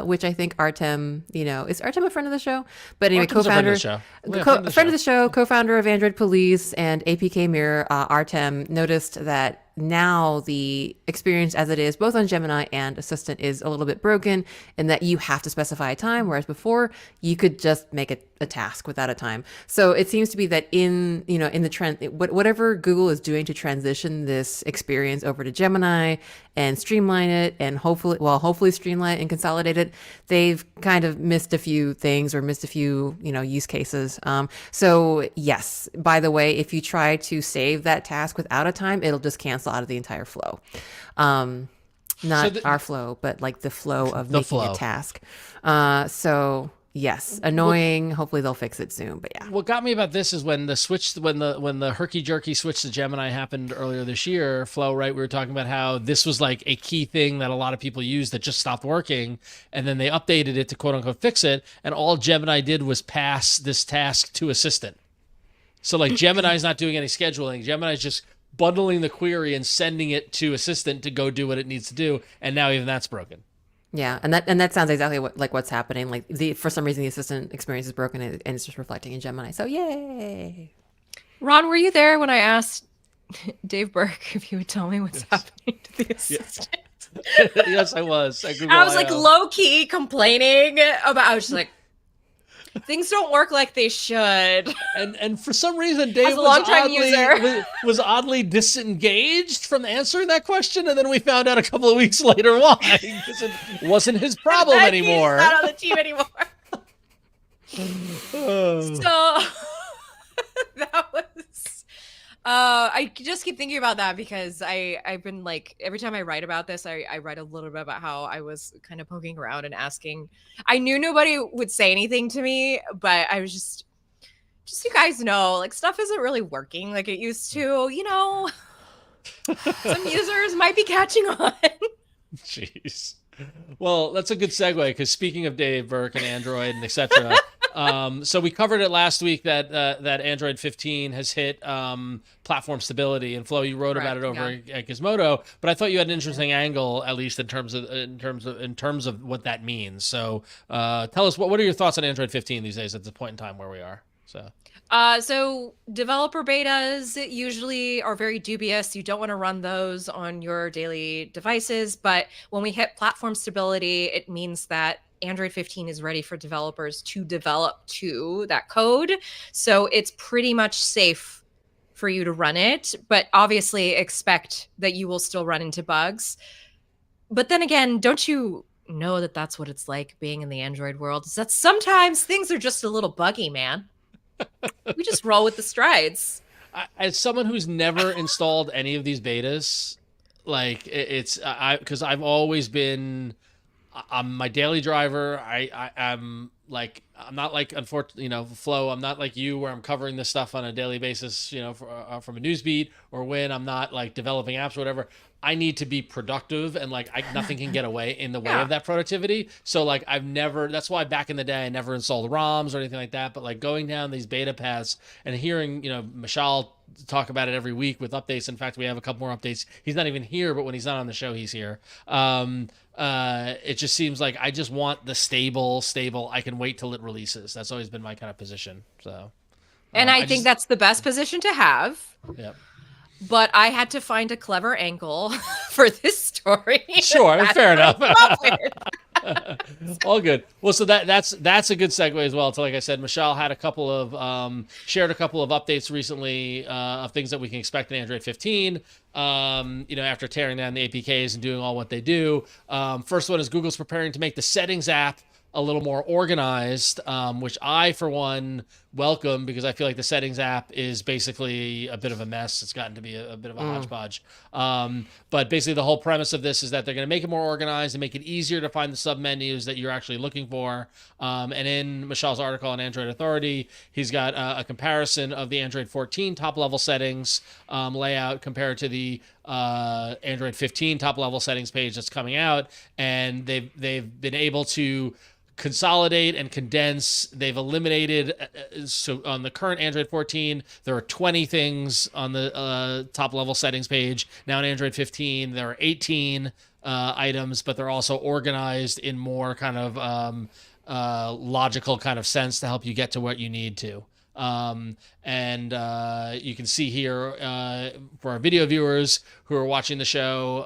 [SPEAKER 2] Which I think Artem, is Artem a friend of the show? But anyway,
[SPEAKER 1] Artem's a friend
[SPEAKER 2] co-founder,
[SPEAKER 1] of the show. Yeah,
[SPEAKER 2] friend of the show, co-founder of Android Police and APK Mirror, Artem noticed that now the experience as it is both on Gemini and Assistant is a little bit broken, and that you have to specify a time, whereas before you could just make a task without a time. So it seems to be that in the trend, whatever Google is doing to transition this experience over to Gemini and streamline it, and hopefully streamline it and consolidate it, they've kind of missed a few things or missed a few use cases. So yes, by the way, if you try to save that task without a time, it'll just cancel out of the entire flow. Not our flow, but like the flow of making
[SPEAKER 1] flow.
[SPEAKER 2] a task. So yes, annoying. Hopefully they'll fix it soon. But yeah.
[SPEAKER 1] What got me about this is when the herky jerky switch to Gemini happened earlier this year, Flo, right? We were talking about how this was like a key thing that a lot of people used that just stopped working, and then they updated it to quote unquote fix it, and all Gemini did was pass this task to Assistant. So like Gemini's not doing any scheduling. Gemini's just bundling the query and sending it to Assistant to go do what it needs to do, and now even that's broken.
[SPEAKER 2] Yeah, and that sounds exactly what's happening. Like for some reason the Assistant experience is broken and it's just reflecting in Gemini. So yay!
[SPEAKER 3] Ron, were you there when I asked Dave Burke if he would tell me what's happening to the assistant?
[SPEAKER 1] Yes, I was.
[SPEAKER 3] I was like low key complaining about. I was just like, things don't work like they should.
[SPEAKER 1] And for some reason, Dave
[SPEAKER 3] As a longtime user.
[SPEAKER 1] was oddly disengaged from answering that question, and then we found out a couple of weeks later why, because it wasn't his problem
[SPEAKER 3] And
[SPEAKER 1] anymore.
[SPEAKER 3] He's not on the team anymore. So that was. I just keep thinking about that because I've been like, every time I write about this, I write a little bit about how I was kind of poking around and asking. I knew nobody would say anything to me, but I was just you guys know, like stuff isn't really working like it used to. Some users might be catching on.
[SPEAKER 1] Jeez. Well, that's a good segue, because speaking of Dave Burke and Android and etc., so we covered it last week that Android 15 has hit platform stability, and Flo, you wrote about it over at Gizmodo, but I thought you had an interesting angle, at least in terms of what that means. So tell us what are your thoughts on Android 15 these days at the point in time where we are?
[SPEAKER 3] So developer betas usually are very dubious. You don't want to run those on your daily devices. But when we hit platform stability, it means that Android 15 is ready for developers to develop to that code. So it's pretty much safe for you to run it. But obviously expect that you will still run into bugs. But then again, don't you know that that's what it's like being in the Android world? Is that sometimes things are just a little buggy, man. We just roll with the strides.
[SPEAKER 1] As someone who's never installed any of these betas, like because I've always been, I'm my daily driver. I'm like I'm not like, unfortunately, Flo, I'm not like you where I'm covering this stuff on a daily basis, from a news beat, or when I'm not like developing apps or whatever. I need to be productive, and like nothing can get away in the way
[SPEAKER 3] Yeah.
[SPEAKER 1] of that productivity. So like that's why back in the day I never installed ROMs or anything like that. But like going down these beta paths and hearing, Michelle talk about it every week with updates. In fact, we have a couple more updates. He's not even here, but when he's not on the show, he's here. It just seems like I just want the stable. I can wait till it releases. That's always been my kind of position. So,
[SPEAKER 3] And I think that's the best position to have.
[SPEAKER 1] Yep.
[SPEAKER 3] But I had to find a clever angle for this story.
[SPEAKER 1] Sure, fair enough.
[SPEAKER 3] With.
[SPEAKER 1] All good. Well, so that's a good segue as well. So, like I said, Michelle had shared a couple of updates recently of things that we can expect in Android 15. After tearing down the APKs and doing all what they do. First one is Google's preparing to make the Settings app a little more organized, which I, for one, welcome, because I feel like the Settings app is basically a bit of a mess. It's gotten to be a bit of a hodgepodge. But basically the whole premise of this is that they're going to make it more organized and make it easier to find the submenus that you're actually looking for. And in Michelle's article on Android Authority, he's got a comparison of the Android 14 top-level settings layout compared to the Android 15 top-level settings page that's coming out. And they've been able to consolidate and condense. They've eliminated, so on the current Android 14 there are 20 things on the top level settings page. Now in Android 15 there are 18 items, but they're also organized in more kind of logical kind of sense to help you get to what you need to. You can see here for our video viewers who are watching the show,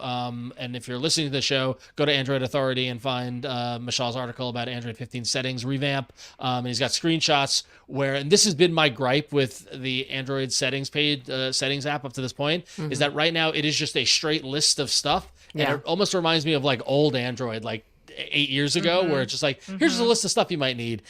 [SPEAKER 1] and if you're listening to the show, go to Android Authority and find Michelle's article about Android 15 settings revamp. And he's got screenshots and this has been my gripe with the Android settings page, settings app up to this point, is that right now it is just a straight list of stuff. And it almost reminds me of like old Android, like 8 years ago, where it's just like, here's just a list of stuff you might need.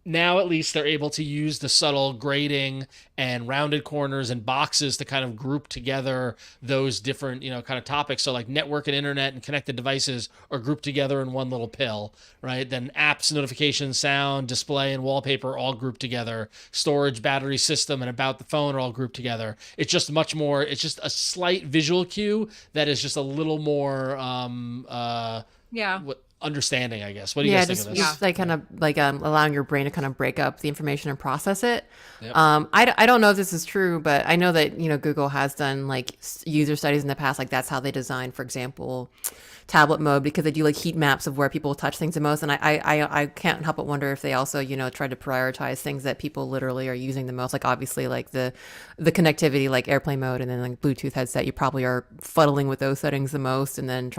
[SPEAKER 1] Now at least they're able to use the subtle grading and rounded corners and boxes to kind of group together those different, kind of topics. So like network and internet and connected devices are grouped together in one little pill, right? Then apps, notifications, sound, display, and wallpaper all grouped together. Storage, battery, system, and about the phone are all grouped together. It's just much more, it's just a slight visual cue that is just a little more, understanding, I guess. What do you guys think of this?
[SPEAKER 2] Just like kind of like allowing your brain to kind of break up the information and process it.
[SPEAKER 1] Yep.
[SPEAKER 2] I don't know if this is true, but I know that Google has done like user studies in the past. Like that's how they design, for example, tablet mode, because they do like heat maps of where people touch things the most. And I can't help but wonder if they also try to prioritize things that people literally are using the most. Like obviously like the connectivity, like airplane mode, and then like Bluetooth headset, you probably are fuddling with those settings the most, and then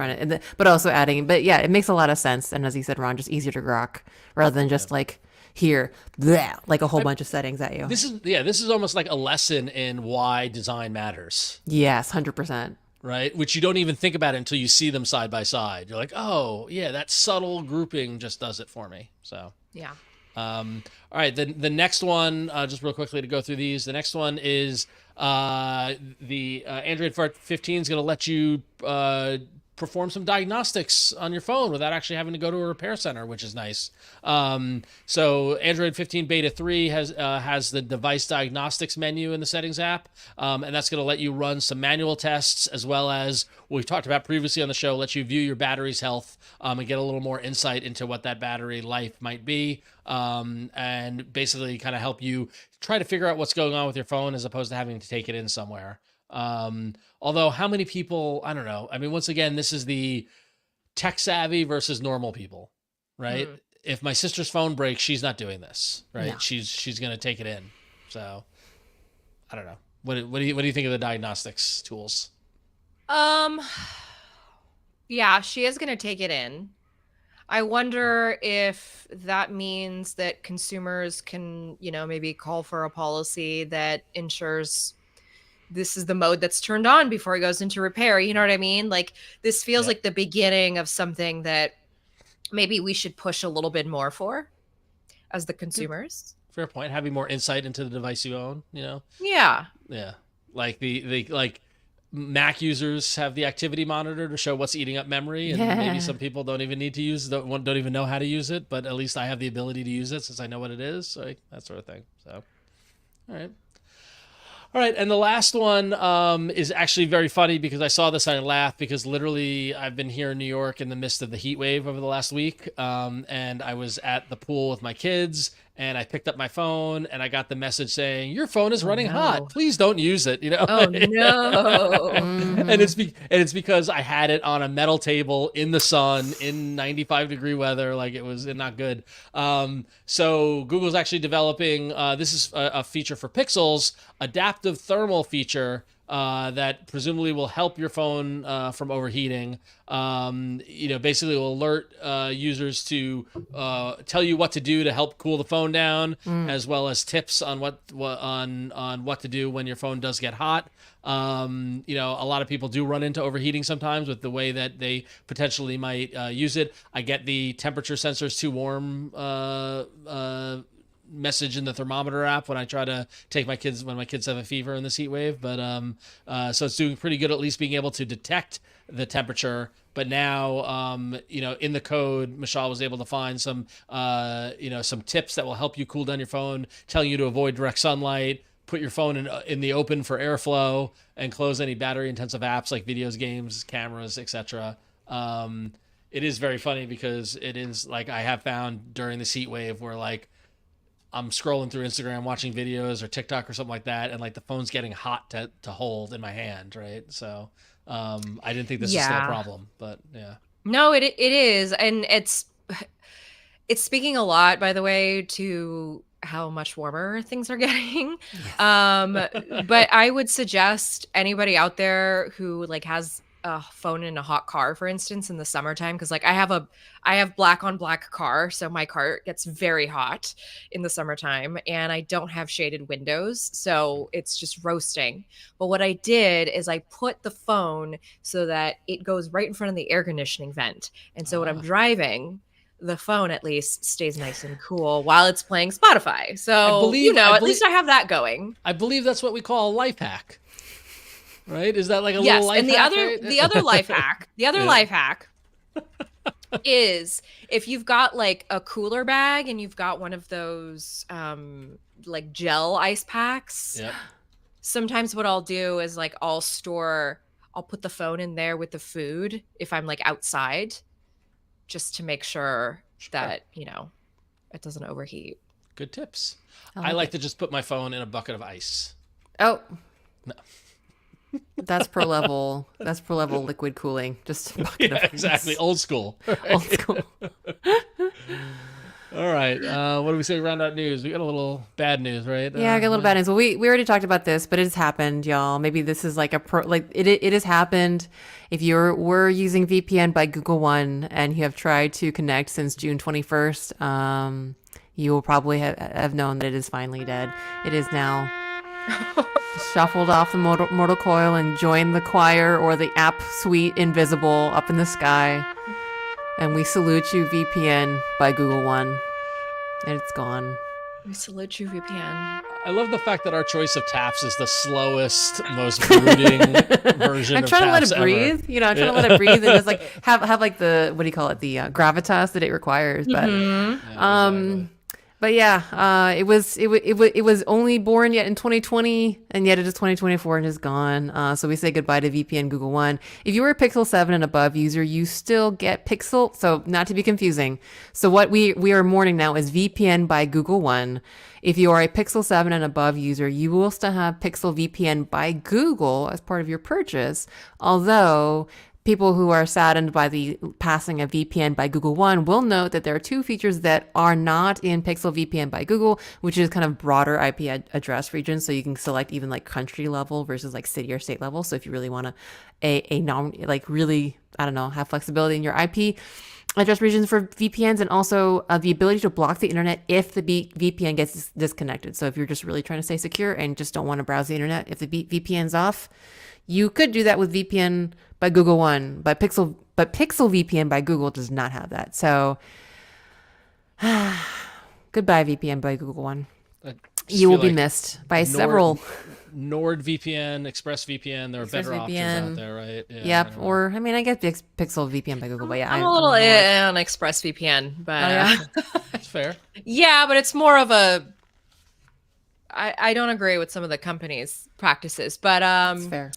[SPEAKER 2] but also adding. But yeah, it makes a lot of sense. And as you said, Ron, just easier to grok rather than just like here, bleh, like a whole bunch of settings at you.
[SPEAKER 1] This is almost like a lesson in why design matters.
[SPEAKER 2] Yes, 100%.
[SPEAKER 1] Right? Which you don't even think about it until you see them side by side. You're like, oh yeah, that subtle grouping just does it for me. So
[SPEAKER 3] yeah.
[SPEAKER 1] All right, the next one, just real quickly to go through these. The next one is the Android 15 is going to let you perform some diagnostics on your phone without actually having to go to a repair center, which is nice. So Android 15 Beta 3 has the device diagnostics menu in the settings app, and that's going to let you run some manual tests, as well as what we've talked about previously on the show, let you view your battery's health and get a little more insight into what that battery life might be, and basically kind of help you try to figure out what's going on with your phone as opposed to having to take it in somewhere. Although how many people, I don't know. I mean, once again, this is the tech savvy versus normal people, right? If my sister's phone breaks, she's not doing this, right? No. She's going to take it in. So I don't know. What do you think of the diagnostics tools?
[SPEAKER 3] Yeah, she is going to take it in. I wonder if that means that consumers can, maybe call for a policy that ensures this is the mode that's turned on before it goes into repair. You know what I mean? Like this feels like the beginning of something that maybe we should push a little bit more for as the consumers.
[SPEAKER 1] Fair point. Having more insight into the device you own,
[SPEAKER 3] Yeah.
[SPEAKER 1] Yeah. Like the Mac users have the activity monitor to show what's eating up memory, and maybe some people don't even need to use don't even know how to use it, but at least I have the ability to use it since I know what it is, so that sort of thing. So, all right, and the last one is actually very funny because I saw this and I laughed because literally I've been here in New York in the midst of the heat wave over the last week, and I was at the pool with my kids, and I picked up my phone and I got the message saying, "Your phone is running hot. Please don't use it."
[SPEAKER 3] Oh no!
[SPEAKER 1] And it's because I had it on a metal table in the sun in 95-degree weather, like it was not good. So Google's actually developing. This is a feature for Pixels, adaptive thermal feature. That presumably will help your phone from overheating. Basically will alert users to tell you what to do to help cool the phone down, as well as tips on what to do when your phone does get hot. A lot of people do run into overheating sometimes with the way that they potentially might use it. I get the temperature sensors too warm message in the thermometer app when I try to take my kids when my kids have a fever in this heat wave, but so it's doing pretty good at least being able to detect the temperature. But now in the code, Michelle was able to find some some tips that will help you cool down your phone, telling you to avoid direct sunlight, put your phone in the open for airflow, and close any battery intensive apps like videos, games, cameras, etc. It is very funny because it is like I have found during this heat wave where like I'm scrolling through Instagram, watching videos or TikTok or something like that, and like the phone's getting hot to hold in my hand, right? So I didn't think this was still a problem, but yeah.
[SPEAKER 3] No, it is, and it's speaking a lot, by the way, to how much warmer things are getting. Yes. But I would suggest anybody out there who like has a phone in a hot car, for instance, in the summertime, because like I have black on black car, so my car gets very hot in the summertime, and I don't have shaded windows, so it's just roasting. But what I did is I put the phone so that it goes right in front of the air conditioning vent, and so when I'm driving, the phone at least stays nice and cool while it's playing Spotify. So at least I have that going.
[SPEAKER 1] I believe that's what we call a life hack. Right? Is that like a little life hack?
[SPEAKER 3] Yes, and the other life hack, life hack is if you've got like a cooler bag and you've got one of those like gel ice packs. Yep. Sometimes what I'll do is like I'll put the phone in there with the food if I'm like outside, just to make sure that, it doesn't overheat.
[SPEAKER 1] Good tips. I like to just put my phone in a bucket of ice.
[SPEAKER 2] Oh.
[SPEAKER 1] No.
[SPEAKER 2] That's pro level liquid cooling. Just a bucket of
[SPEAKER 1] exactly. Old school.
[SPEAKER 2] Old school.
[SPEAKER 1] All right. What do we say round out news? We got a little bad news, right?
[SPEAKER 2] Yeah, I got a little bad news. Well, we already talked about this, but it has happened, y'all. Maybe this is like it has happened. If we're using VPN by Google One and you have tried to connect since June 21st, you will probably have known that it is finally dead. It is now shuffled off the mortal coil and joined the choir or the app suite invisible up in the sky. And we salute you, VPN by Google One. And it's gone.
[SPEAKER 3] We salute you, VPN.
[SPEAKER 1] I love the fact that our choice of taps is the slowest, most brooding version of taps.
[SPEAKER 2] I'm trying to let it breathe. I'm trying to let it breathe and just like have like the, what do you call it? The gravitas that it requires. But exactly. But yeah, it was only born yet in 2020, and yet it is 2024 and is gone. So we say goodbye to VPN Google One. If you were a Pixel 7 and above user, you still get Pixel. So not to be confusing. So what we are mourning now is VPN by Google One. If you are a Pixel 7 and above user, you will still have Pixel VPN by Google as part of your purchase. Although people who are saddened by the passing of VPN by Google One will note that there are two features that are not in Pixel VPN by Google, which is kind of broader IP address regions. So you can select even like country level versus like city or state level. So if you really want have flexibility in your IP address regions for VPNs, and also the ability to block the internet if the VPN gets disconnected. So if you're just really trying to stay secure and just don't want to browse the internet, if the VPN's off, you could do that with VPN by Google One, but Pixel VPN by Google does not have that. So goodbye VPN by Google One. You will
[SPEAKER 1] feel
[SPEAKER 2] be
[SPEAKER 1] like
[SPEAKER 2] missed by
[SPEAKER 1] Nord,
[SPEAKER 2] several.
[SPEAKER 1] NordVPN, ExpressVPN, there are better options out there, right? Yeah, I
[SPEAKER 2] Yep.
[SPEAKER 1] don't know.
[SPEAKER 2] Or I mean, I guess Pixel VPN by Google, but yeah,
[SPEAKER 3] I'm a
[SPEAKER 2] I'm
[SPEAKER 3] little
[SPEAKER 2] more like,
[SPEAKER 3] on ExpressVPN, but
[SPEAKER 2] oh yeah,
[SPEAKER 1] It's fair.
[SPEAKER 3] yeah, but it's more of a. I don't agree with some of the company's practices, but
[SPEAKER 2] that's fair.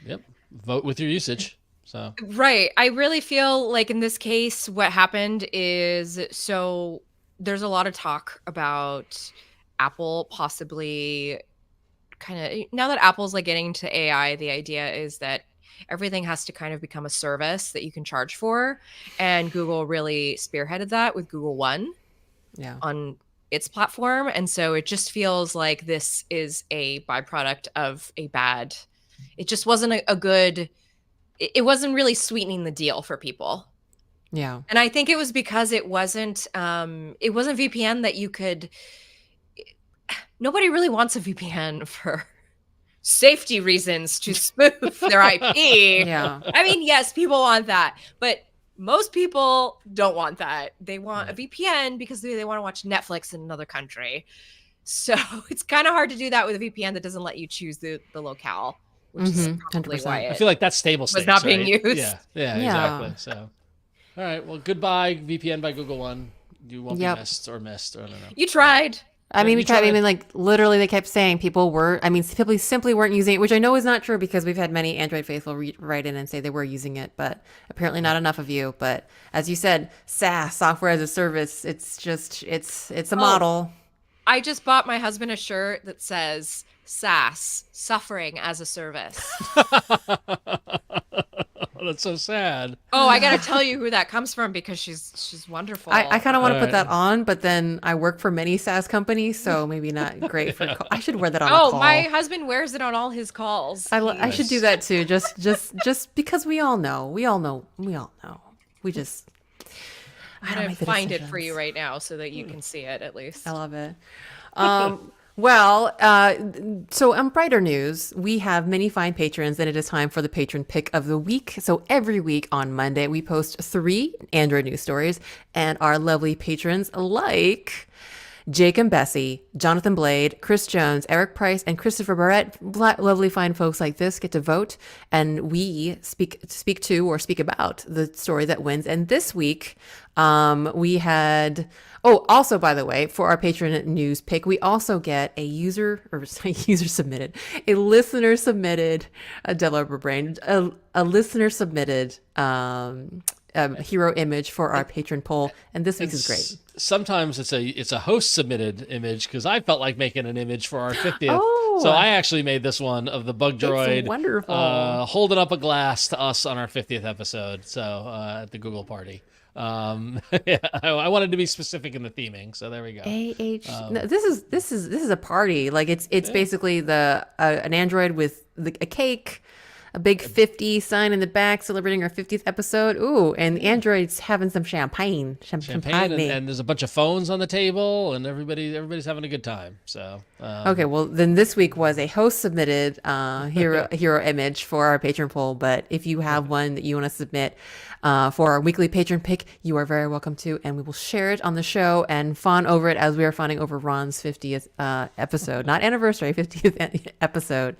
[SPEAKER 1] Yep. Vote with your usage. So
[SPEAKER 3] right. I really feel like in this case, what happened is so there's a lot of talk about Apple possibly kind of now that Apple's like getting into AI, the idea is that everything has to kind of become a service that you can charge for. And Google really spearheaded that with Google One
[SPEAKER 2] Yeah.
[SPEAKER 3] on its platform. And so it just feels like this is a byproduct of a bad, it just wasn't a good, it wasn't really sweetening the deal for people.
[SPEAKER 2] Yeah.
[SPEAKER 3] And I think it was because it wasn't VPN that you could, nobody really wants a VPN for safety reasons to spoof their IP.
[SPEAKER 2] Yeah.
[SPEAKER 3] I mean, yes, people want that, but most people don't want that. They want a VPN because they want to watch Netflix in another country. So it's kind of hard to do that with a VPN that doesn't let you choose the locale, which is probably
[SPEAKER 2] 100%.
[SPEAKER 3] why
[SPEAKER 1] I
[SPEAKER 3] it
[SPEAKER 1] feel like that's stable stakes,
[SPEAKER 3] was not being
[SPEAKER 1] right?
[SPEAKER 3] used.
[SPEAKER 1] Yeah,
[SPEAKER 2] Yeah.
[SPEAKER 1] exactly. So, all right. Well, goodbye VPN by Google One. You won't
[SPEAKER 2] Yep.
[SPEAKER 1] be missed, or I don't know.
[SPEAKER 3] You tried.
[SPEAKER 2] I mean,
[SPEAKER 1] you
[SPEAKER 2] we tried. I
[SPEAKER 1] tried.
[SPEAKER 2] mean, like literally, they kept saying people simply weren't using it, which I know is not true because we've had many Android faithful write in and say they were using it, but apparently not enough of you. But as you said, SaaS, software as a service, it's a model.
[SPEAKER 3] I just bought my husband a shirt that says SaaS, suffering as a service.
[SPEAKER 1] That's so sad.
[SPEAKER 3] Oh, I got to tell you who that comes from because she's wonderful.
[SPEAKER 2] I kind of want to put
[SPEAKER 1] Alright.
[SPEAKER 2] that on, but then I work for many SaaS companies, so maybe not great for. I should wear that on a
[SPEAKER 3] Oh,
[SPEAKER 2] call.
[SPEAKER 3] my husband wears it on all his calls.
[SPEAKER 2] I should do that too, just because we all know. We just. I
[SPEAKER 3] I'm
[SPEAKER 2] don't
[SPEAKER 3] gonna
[SPEAKER 2] make the
[SPEAKER 3] find it for
[SPEAKER 2] decisions.
[SPEAKER 3] you right now so that you can see it at least.
[SPEAKER 2] I love it. So on brighter news, we have many fine patrons, and it is time for the patron pick of the week. So every week on Monday, we post 3 Android news stories, and our lovely patrons like Jake and Bessie, Jonathan Blade, Chris Jones, Eric Price, and Christopher Barrett. Lovely fine folks like this get to vote, and we speak to or speak about the story that wins. And this week, we had. Oh, also, by the way, for our patron news pick, we also get a listener submitted, a developer brain, a listener submitted hero image for our patron poll, and this week's is great.
[SPEAKER 1] Sometimes it's a host submitted image because I felt like making an image for our 50th.
[SPEAKER 2] Oh.
[SPEAKER 1] So I actually made this one of the bug droid
[SPEAKER 2] wonderful.
[SPEAKER 1] holding up a glass to us on our 50th episode. So at the Google party. Yeah, I wanted to be specific in the theming, so there we go.
[SPEAKER 2] No, this is a party. Like it's basically an Android with a cake, a big 50 sign in the back celebrating our 50th episode. Ooh, and the Android's having some champagne.
[SPEAKER 1] Champagne and there's a bunch of phones on the table, and everybody's having a good time. So
[SPEAKER 2] Okay, well then this week was a host submitted hero image for our patron poll. But if you have one that you want to submit for our weekly patron pick, you are very welcome to, and we will share it on the show and fawn over it as we are fawning over Ron's 50th episode, not anniversary, 50th episode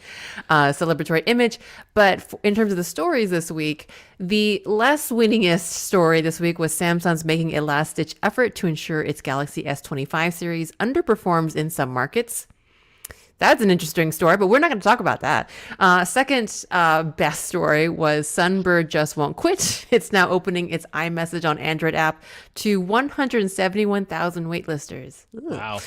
[SPEAKER 2] celebratory image. But in terms of the stories this week, the less winningest story this week was Samsung's making a last-ditch effort to ensure its Galaxy S25 series underperforms in some markets. That's an interesting story, but we're not going to talk about that. Second best story was Sunbird just won't quit. It's now opening its iMessage on Android app to 171,000 waitlisters. Ugh.
[SPEAKER 1] wow.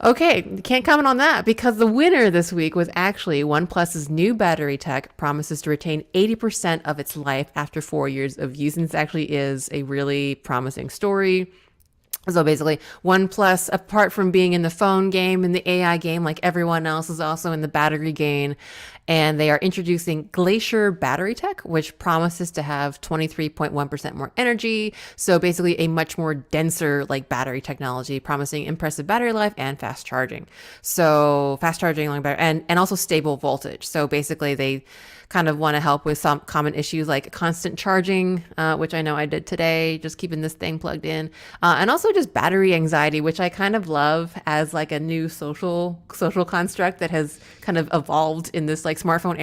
[SPEAKER 2] Okay, can't comment on that because the winner this week was actually OnePlus's new battery tech promises to retain 80% of its life after 4 years of use. And this actually is a really promising story. So basically, OnePlus, apart from being in the phone game and the AI game like everyone else, is also in the battery game. And they are introducing Glacier battery tech, which promises to have 23.1% more energy. So basically a much more denser like battery technology, promising impressive battery life and fast charging. So fast charging, long battery, and also stable voltage. So basically they kind of want to help with some common issues like constant charging, which I know I did today, just keeping this thing plugged in, and also just battery anxiety, which I kind of love as like a new social construct that has kind of evolved in this like smartphone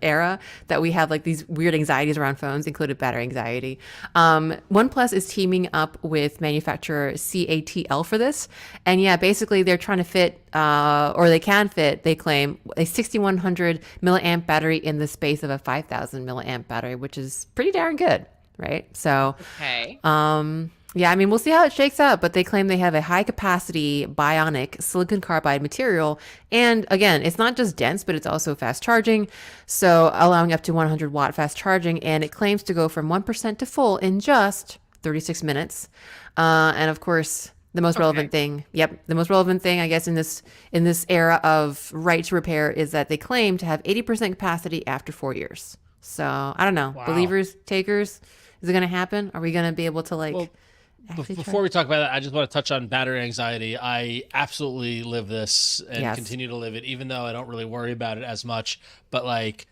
[SPEAKER 2] era that we have like these weird anxieties around phones, included battery anxiety. OnePlus is teaming up with manufacturer CATL for this, and yeah, basically they're trying to fit, or they can fit, they claim, a 6100 milliamp battery in the space of a 5000 milliamp battery, which is pretty darn good, right? So,
[SPEAKER 3] Okay.
[SPEAKER 2] yeah, I mean, we'll see how it shakes out, but they claim they have a high capacity bionic silicon carbide material. And again, it's not just dense, but it's also fast charging. So allowing up to 100-watt fast charging. And it claims to go from 1% to full in just 36 minutes. And of course, the most relevant thing, the most relevant thing, I guess, in this era of right to repair is that they claim to have 80% capacity after 4 years. So I don't know.
[SPEAKER 1] Wow.
[SPEAKER 2] Believers, takers, is it going to happen? Are we going to be able to like...
[SPEAKER 1] Well, before we talk about that, I just want to touch on battery anxiety. I absolutely live this and continue to live it, even though I don't really worry about it as much. But like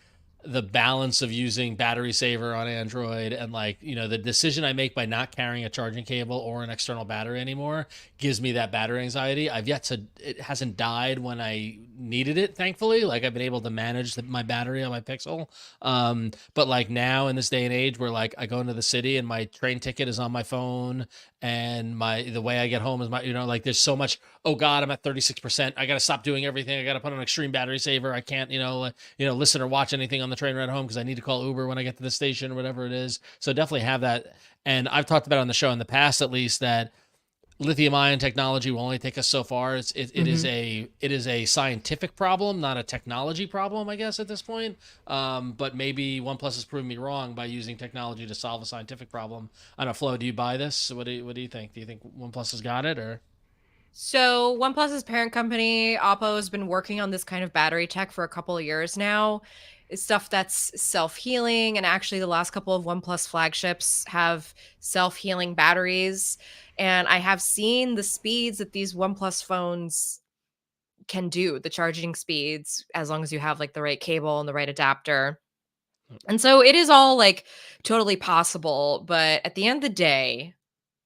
[SPEAKER 1] the balance of using battery saver on Android and like, you know, the decision I make by not carrying a charging cable or an external battery anymore gives me that battery anxiety. It hasn't died when I needed it, thankfully. Like I've been able to manage my battery on my Pixel. But like now in this day and age where like I go into the city and my train ticket is on my phone and the way I get home is like there's so much, oh God, I'm at 36%. I got to stop doing everything. I got to put on extreme battery saver. I can't, listen or watch anything on the train ride home because I need to call Uber when I get to the station or whatever it is. So definitely have that. And I've talked about on the show in the past, at least, that lithium ion technology will only take us so far. It is a scientific problem, not a technology problem, I guess, at this point. But maybe OnePlus has proven me wrong by using technology to solve a scientific problem. I don't know, Flo, do you buy this? What do you think? Do you think OnePlus has got it, or?
[SPEAKER 3] So OnePlus's parent company, Oppo, has been working on this kind of battery tech for a couple of years now. It's stuff that's self-healing, and actually the last couple of OnePlus flagships have self-healing batteries. And I have seen the speeds that these OnePlus phones can do, the charging speeds, as long as you have like the right cable and the right adapter. And so it is all like totally possible. But at the end of the day,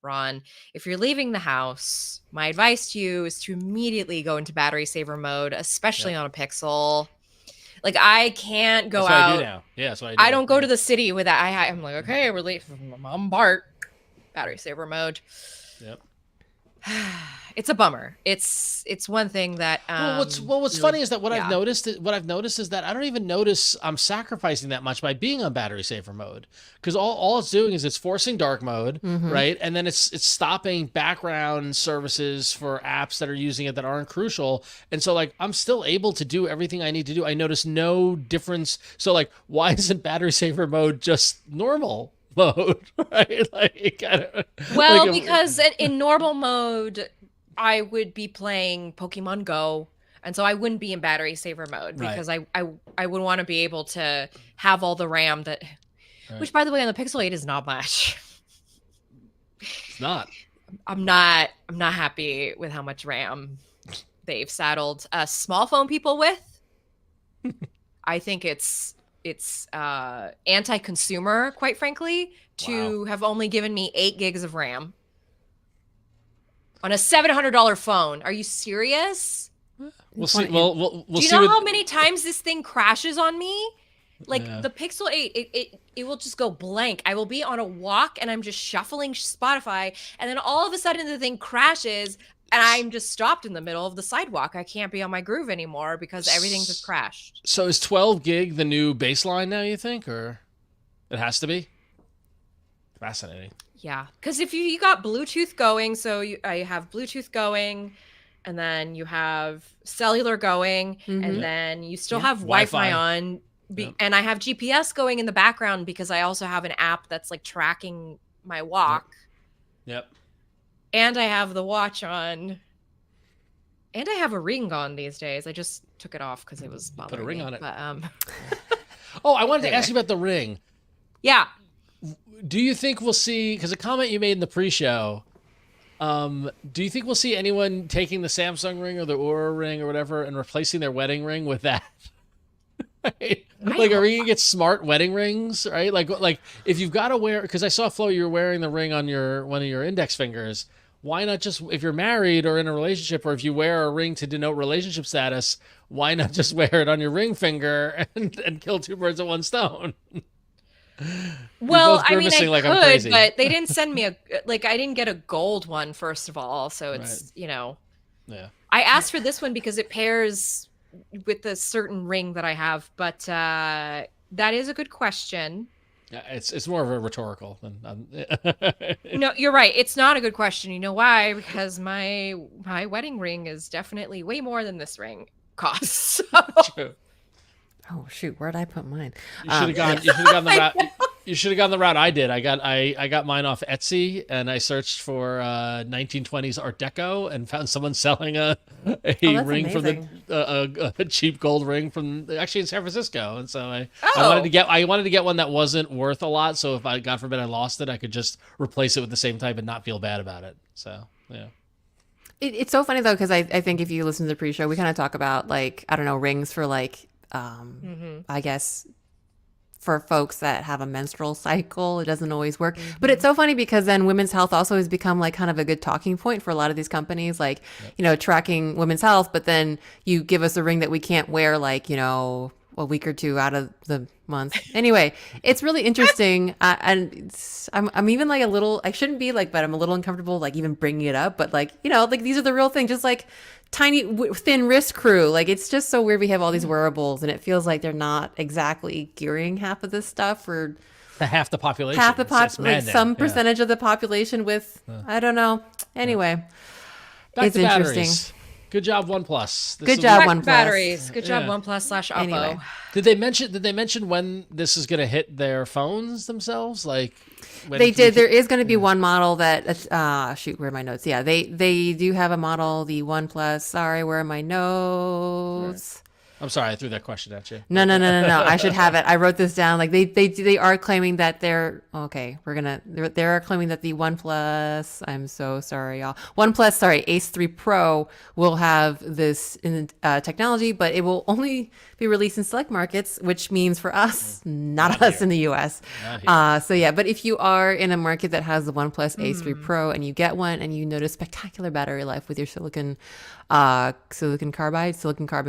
[SPEAKER 3] Ron, if you're leaving the house, my advice to you is to immediately go into battery saver mode, especially on a Pixel. Like I can't go
[SPEAKER 1] out.
[SPEAKER 3] That's
[SPEAKER 1] what I do now. Yeah, that's what I do.
[SPEAKER 3] I don't go to the city with that. I'm like, okay, we're leaving. I'm Bart. Battery saver mode.
[SPEAKER 1] Yep.
[SPEAKER 3] It's a bummer. It's one thing that
[SPEAKER 1] what's really funny is that what I've noticed is that I don't even notice I'm sacrificing that much by being on battery saver mode, because all it's doing is it's forcing dark mode, right? And then it's stopping background services for apps that are using it that aren't crucial. And so like I'm still able to do everything I need to do. I notice no difference. So like why isn't battery saver mode just normal mode, right? Like
[SPEAKER 3] because in normal mode I would be playing Pokemon Go, and so I wouldn't be in battery saver mode because I would want to be able to have all the RAM that, which by the way on the Pixel 8 is not much.
[SPEAKER 1] It's not.
[SPEAKER 3] I'm not happy with how much RAM they've saddled small phone people with. I think it's anti-consumer, quite frankly, to have only given me 8 gigs of RAM on a $700 phone. Are you serious?
[SPEAKER 1] We'll see. We'll
[SPEAKER 3] do you know how many times this thing crashes on me? Like the Pixel 8, it will just go blank. I will be on a walk and I'm just shuffling Spotify, and then all of a sudden the thing crashes and I'm just stopped in the middle of the sidewalk. I can't be on my groove anymore because everything just crashed.
[SPEAKER 1] So is 12 gig the new baseline now, you think, or it has to be? Fascinating.
[SPEAKER 3] Yeah, because if you got Bluetooth going, so I have Bluetooth going, and then you have cellular going, and then you still have Wi-Fi on, and I have GPS going in the background because I also have an app that's like tracking my walk.
[SPEAKER 1] Yep.
[SPEAKER 3] And I have the watch on, and I have a ring on these days. I just took it off because it was bothering me.
[SPEAKER 1] Put a ring on it.
[SPEAKER 3] But,
[SPEAKER 1] oh, I wanted to ask you about the ring.
[SPEAKER 3] Yeah.
[SPEAKER 1] Do you think we'll see, because a comment you made in the pre-show, do you think we'll see anyone taking the Samsung ring or the Oura ring or whatever and replacing their wedding ring with that? Right? Like, are we gonna get smart wedding rings, right? Like if you've got to wear, because I saw, Flo, you were wearing the ring on one of your index fingers. why not just, if you're married or in a relationship, or if you wear a ring to denote relationship status, why not just wear it on your ring finger and kill two birds with one stone?
[SPEAKER 3] Well,
[SPEAKER 1] both
[SPEAKER 3] I mean, I
[SPEAKER 1] grimacing like I'm
[SPEAKER 3] could,
[SPEAKER 1] crazy.
[SPEAKER 3] but they didn't send me I didn't get a gold one, first of all. So it's,
[SPEAKER 1] Right.
[SPEAKER 3] you know,
[SPEAKER 1] Yeah.
[SPEAKER 3] I asked for this one because it pairs with a certain ring that I have, but that is a good question.
[SPEAKER 1] Yeah, it's more of a rhetorical than
[SPEAKER 3] No, you're right. It's not a good question. You know why? Because my wedding ring is definitely way more than this ring costs. So.
[SPEAKER 1] True.
[SPEAKER 2] Oh shoot, where'd I put mine?
[SPEAKER 1] You should have gone. You should have gone the route. You should have gone the route I did. I got mine off Etsy, and I searched for 1920s Art Deco and found someone selling a ring from a cheap gold ring from actually in San Francisco. And so I wanted to get one that wasn't worth a lot. So if I, God forbid, I lost it, I could just replace it with the same type and not feel bad about it. So yeah.
[SPEAKER 2] It's so funny though, because I think if you listen to the pre-show, we kind of talk about like, I don't know, rings for like I guess for folks that have a menstrual cycle, it doesn't always work. But it's so funny because then women's health also has become like kind of a good talking point for a lot of these companies, like, you know, tracking women's health. But then you give us a ring that we can't wear, like, you know, a week or two out of the month. Anyway, it's really interesting. And I'm even like a little, I shouldn't be like, but I'm a little uncomfortable, like even bringing it up. But like, you know, like these are the real thing, just like tiny thin wrist crew. Like it's just so weird. We have all these wearables and it feels like they're not exactly gearing half of this stuff for
[SPEAKER 1] half the population.
[SPEAKER 2] Half the like some percentage of the population with, I don't know. Anyway,
[SPEAKER 1] Back
[SPEAKER 2] it's
[SPEAKER 1] to
[SPEAKER 2] interesting.
[SPEAKER 1] Batteries. Good job, OnePlus.
[SPEAKER 2] Good job,
[SPEAKER 3] Back to
[SPEAKER 2] OnePlus.
[SPEAKER 3] batteries. Good job,
[SPEAKER 1] Yeah.
[SPEAKER 3] OnePlus / Oppo.
[SPEAKER 2] Anyway.
[SPEAKER 1] Did they mention when this is going to hit their phones themselves? Like when
[SPEAKER 2] They did. There is going to be one model that shoot, where are my notes? Yeah, they do have a model, the OnePlus. Sorry, where are my notes?
[SPEAKER 1] I'm sorry, I threw that question at you.
[SPEAKER 2] No. I should have it. I wrote this down. Like they are claiming that they're okay. They are claiming that the OnePlus. I'm so sorry, y'all. OnePlus, sorry, Ace 3 Pro will have this technology, but it will only be released in select markets, which means for us, not us in the U.S. So yeah, but if you are in a market that has the OnePlus Ace 3 Pro and you get one and you notice spectacular battery life with your silicon carbon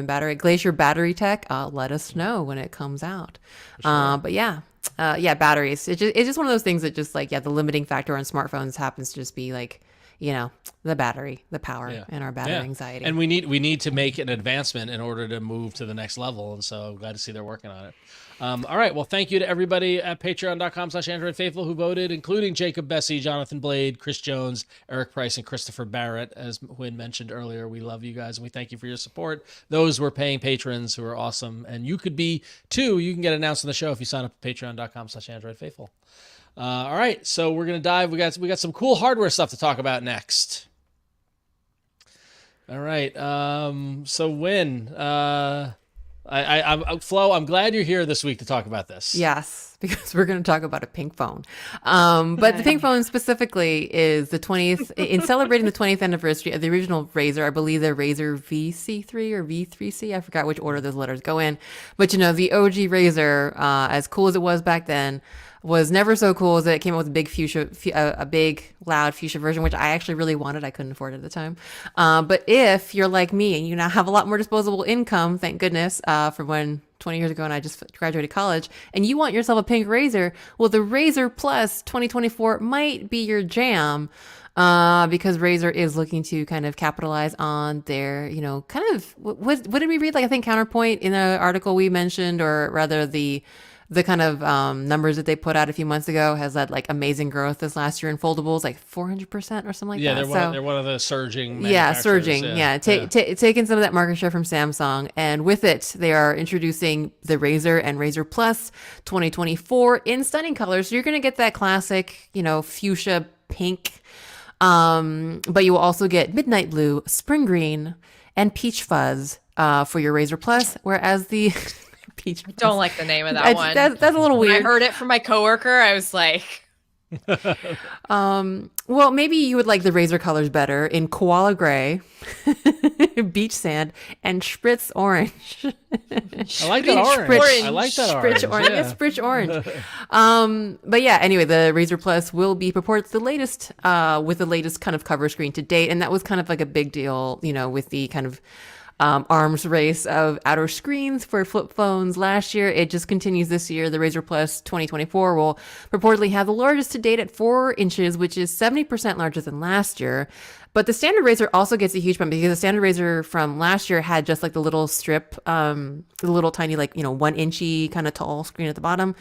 [SPEAKER 2] battery, Glacier battery tech, let us know when it comes out. But yeah, batteries. It's just one of those things that just like, the limiting factor on smartphones happens to just be like, you know, the battery, the power, and our battery anxiety.
[SPEAKER 1] And we need to make an advancement in order to move to the next level. And so glad to see they're working on it. All right. Well, thank you to everybody at patreon.com/AndroidFaithful who voted, including Jacob Bessie, Jonathan Blade, Chris Jones, Eric Price, and Christopher Barrett. As Huyen mentioned earlier, we love you guys and we thank you for your support. Those were paying patrons who are awesome. And you could be too. You can get announced on the show if you sign up at patreon.com/AndroidFaithful. All right. So we're going to dive. We got some cool hardware stuff to talk about next. All right. So Huyen, Flo, I'm glad you're here this week to talk about this.
[SPEAKER 2] Yes, because we're going to talk about a pink phone. But the pink phone specifically is the 20th, in celebrating the 20th anniversary of the original Razr. I believe the Razr VC3 or V3C. I forgot which order those letters go in. But, you know, the OG Razr, as cool as it was back then, was never so cool as that it came out with a big fuchsia, a big loud fuchsia version, which I actually really wanted. I couldn't afford it at the time. But if you're like me and you now have a lot more disposable income, thank goodness, from when 20 years ago and I just graduated college, and you want yourself a pink Razr, well, the Razr Plus 2024 might be your jam. Because Razr is looking to kind of capitalize on their, you know, kind of, what did we read? Like, I think Counterpoint in the article we mentioned, or rather the kind of numbers that they put out a few months ago has led like amazing growth this last year in foldables, like 400% or something like that.
[SPEAKER 1] Yeah, they're one of the surging manufacturers.
[SPEAKER 2] Taking some of that market share from Samsung. And with it, they are introducing the Razr and Razr Plus 2024 in stunning colors. So you're going to get that classic, you know, fuchsia pink. But you will also get midnight blue, spring green, and peach fuzz for your Razr Plus, whereas the peach fuzz,
[SPEAKER 3] Don't like the name of that one.
[SPEAKER 2] That's a little
[SPEAKER 3] When I
[SPEAKER 2] weird.
[SPEAKER 3] heard it from my coworker, I was like,
[SPEAKER 2] Well, maybe you would like the Razr colors better in koala gray, beach sand, and spritz orange.
[SPEAKER 1] I like that orange. I like that orange.
[SPEAKER 2] Spritz orange.
[SPEAKER 1] Yeah.
[SPEAKER 2] Yeah, spritz orange. But yeah, anyway, the Razr Plus will be purports the latest, with the latest kind of cover screen to date, and that was kind of like a big deal, with the kind of arms race of outer screens for flip phones last year. It just continues this year. The Razr Plus 2024 will purportedly have the largest to date at 4 inches, which is 70% larger than last year. But the standard Razr also gets a huge bump because the standard Razr from last year had just like the little strip, the little tiny, like, 1 inchy kind of tall screen at the bottom,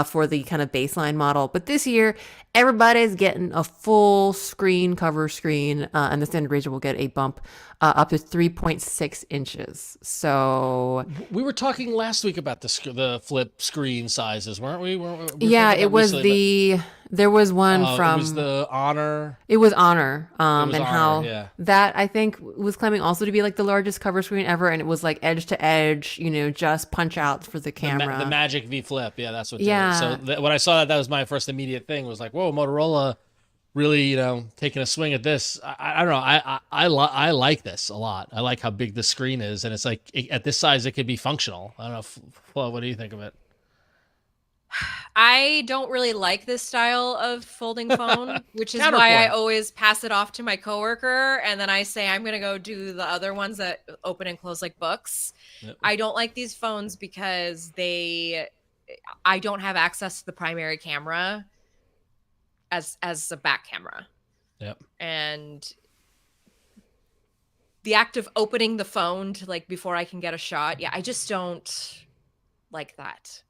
[SPEAKER 2] for the kind of baseline model. But this year, everybody's getting a full screen cover screen, and the standard Razr will get a bump up to 3.6 inches. So
[SPEAKER 1] we were talking last week about the flip screen sizes, weren't we?
[SPEAKER 2] Yeah, it was there was one from
[SPEAKER 1] it was the Honor.
[SPEAKER 2] It was Honor,
[SPEAKER 1] It was
[SPEAKER 2] and
[SPEAKER 1] Honor,
[SPEAKER 2] how
[SPEAKER 1] yeah.
[SPEAKER 2] that I think was claiming also to be like the largest cover screen ever, and it was like edge to edge, just punch out for the camera.
[SPEAKER 1] The Magic V Flip, yeah, that's what.
[SPEAKER 2] Yeah.
[SPEAKER 1] Did it. So when I saw that was my first immediate thing. Was like, whoa, Motorola, really, taking a swing at this. I don't know. I like this a lot. I like how big the screen is, and it's like at this size, it could be functional. I don't know, Flo, what do you think of it?
[SPEAKER 3] I don't really like this style of folding phone, which is why I always pass it off to my coworker, and then I say I'm going to go do the other ones that open and close like books. Yep. I don't like these phones because I don't have access to the primary camera as a back camera.
[SPEAKER 1] Yep. And
[SPEAKER 3] the act of opening the phone to like before I can get a shot, I just don't like that.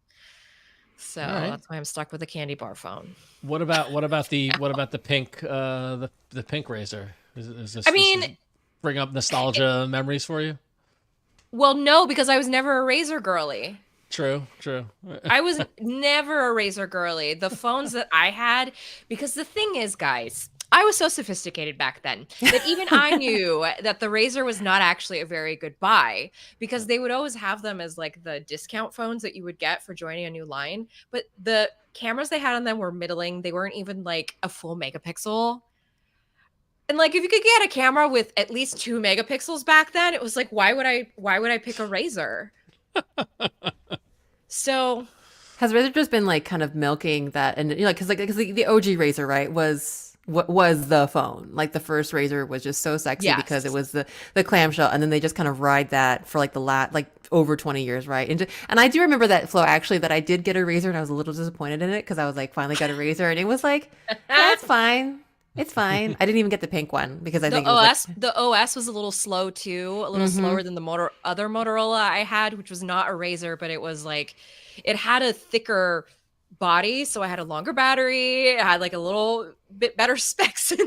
[SPEAKER 3] So that's why I'm stuck with a candy bar phone.
[SPEAKER 1] What about the pink the pink Razr? Is this, bring up nostalgia memories for you?
[SPEAKER 3] Well, no, because I was never a Razr girly.
[SPEAKER 1] True.
[SPEAKER 3] I was never a Razr girly. The phones that I had, because the thing is, guys, I was so sophisticated back then that even I knew that the Razr was not actually a very good buy, because they would always have them as like the discount phones that you would get for joining a new line. But the cameras they had on them were middling. They weren't even like a full megapixel. And like, if you could get a camera with at least 2 megapixels back then, it was like, why would I pick a Razr? So
[SPEAKER 2] has Razr just been like kind of milking that, and because the OG Razr, right, was the phone. Like the first Razr was just so sexy because it was the clamshell, and then they just kind of ride that for like the over 20 years, right? And I do remember that, Flo, actually, that I did get a Razr and I was a little disappointed in it because I was like, finally got a Razr, and it was like, that's fine. It's fine. I didn't even get the pink one because I think
[SPEAKER 3] the OS was a little slow too, a little slower than the other Motorola I had, which was not a Razr, but it was like, it had a thicker body, so I had a longer battery. It had like a little bit better specs in there,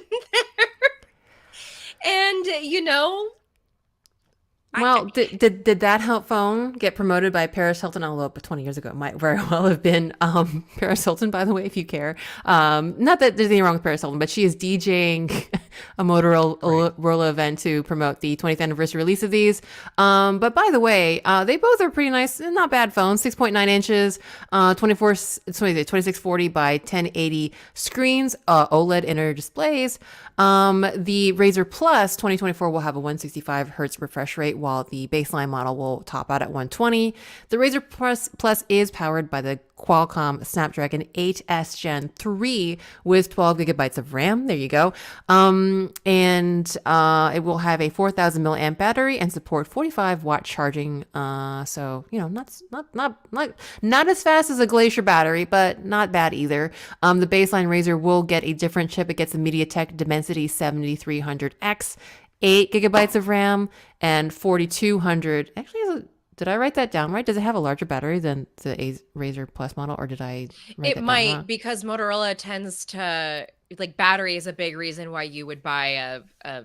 [SPEAKER 3] and
[SPEAKER 2] well, did that phone get promoted by Paris Hilton? Although 20 years ago, it might very well have been Paris Hilton, by the way, if you care. Not that there's anything wrong with Paris Hilton, but she is DJing a Motorola event to promote the 20th anniversary release of these. But by the way, they both are pretty nice, not bad phones. 6.9 inches, 2640 by 1080 screens, OLED inner displays. The Razr Plus 2024 will have a 165 hertz refresh rate, while the baseline model will top out at 120. The Razr Plus is powered by the Qualcomm Snapdragon 8S Gen 3 with 12 gigabytes of RAM. There you go. And it will have a 4,000 milliamp battery and support 45 watt charging. So not as fast as a Glacier battery, but not bad either. The baseline Razr will get a different chip. It gets a MediaTek Dimensity 7300X, 8 gigabytes of RAM, and 4200. Actually, did I write that down right? Does it have a larger battery than the Razr Plus model, or did I write that down wrong?
[SPEAKER 3] Because Motorola tends to, like, battery is a big reason why you would buy a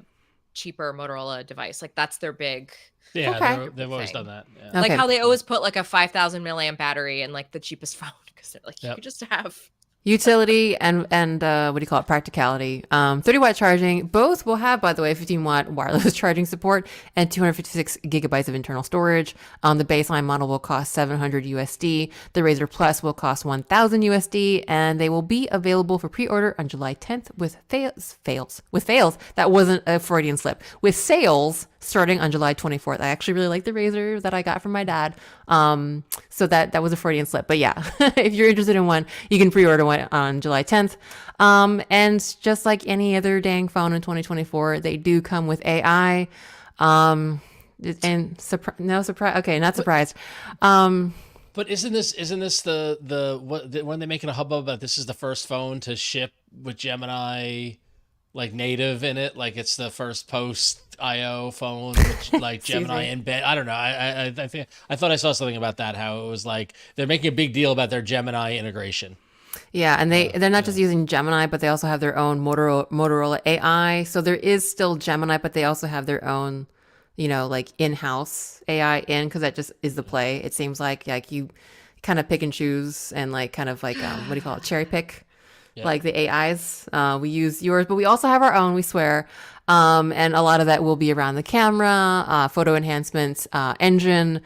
[SPEAKER 3] cheaper Motorola device. Like, that's their big
[SPEAKER 1] they've always done that. Yeah.
[SPEAKER 3] Like how they always put like a 5,000 milliamp battery in like the cheapest phone, because they're like, you could just have
[SPEAKER 2] Utility and what do you call it? Practicality. 30-watt charging. Both will have, by the way, 15-watt wireless charging support and 256 gigabytes of internal storage. The baseline model will cost $700 USD. The Razr Plus will cost $1,000 USD, and they will be available for pre-order on July 10th with fails. That wasn't a Freudian slip. With sales starting on July 24th. I actually really like the Razr that I got from my dad. So that was a Freudian slip. But yeah, if you're interested in one, you can pre-order one on July 10th. And just like any other dang phone in 2024, they do come with AI. And no surprise. Okay, not surprised.
[SPEAKER 1] But isn't this when they making a hubbub about this is the first phone to ship with Gemini like native in it, like it's the first post IO phone with like Gemini embed. I don't know. I thought I saw something about that, how it was like they're making a big deal about their Gemini integration.
[SPEAKER 2] Yeah, and they're not just using Gemini, but they also have their own Motorola AI. So there is still Gemini, but they also have their own, like in-house AI because that just is the play. It seems like you kind of pick and choose and like kind of like what do you call it? Cherry pick. Yeah. Like the AIs, we use yours, but we also have our own, we swear. And a lot of that will be around the camera, photo enhancements, engine.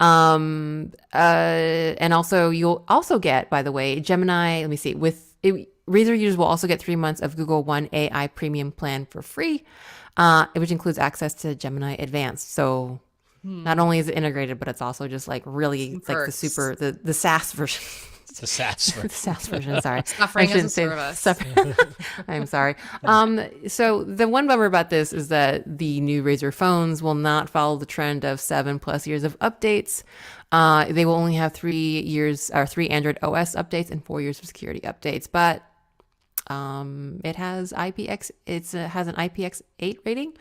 [SPEAKER 2] And also you'll also get, by the way, Gemini, let me see, Razr users will also get 3 months of Google One AI premium plan for free, which includes access to Gemini Advanced. So not only is it integrated, but it's also just like really like the SaaS version.
[SPEAKER 1] The SaaS version.
[SPEAKER 2] The SaaS version, sorry.
[SPEAKER 3] Suffering as a service.
[SPEAKER 2] I'm sorry. So the one bummer about this is that the new Razr phones will not follow the trend of 7+ years of updates. They will only have 3 Android OS updates and 4 years of security updates. But it has an IPX8 rating.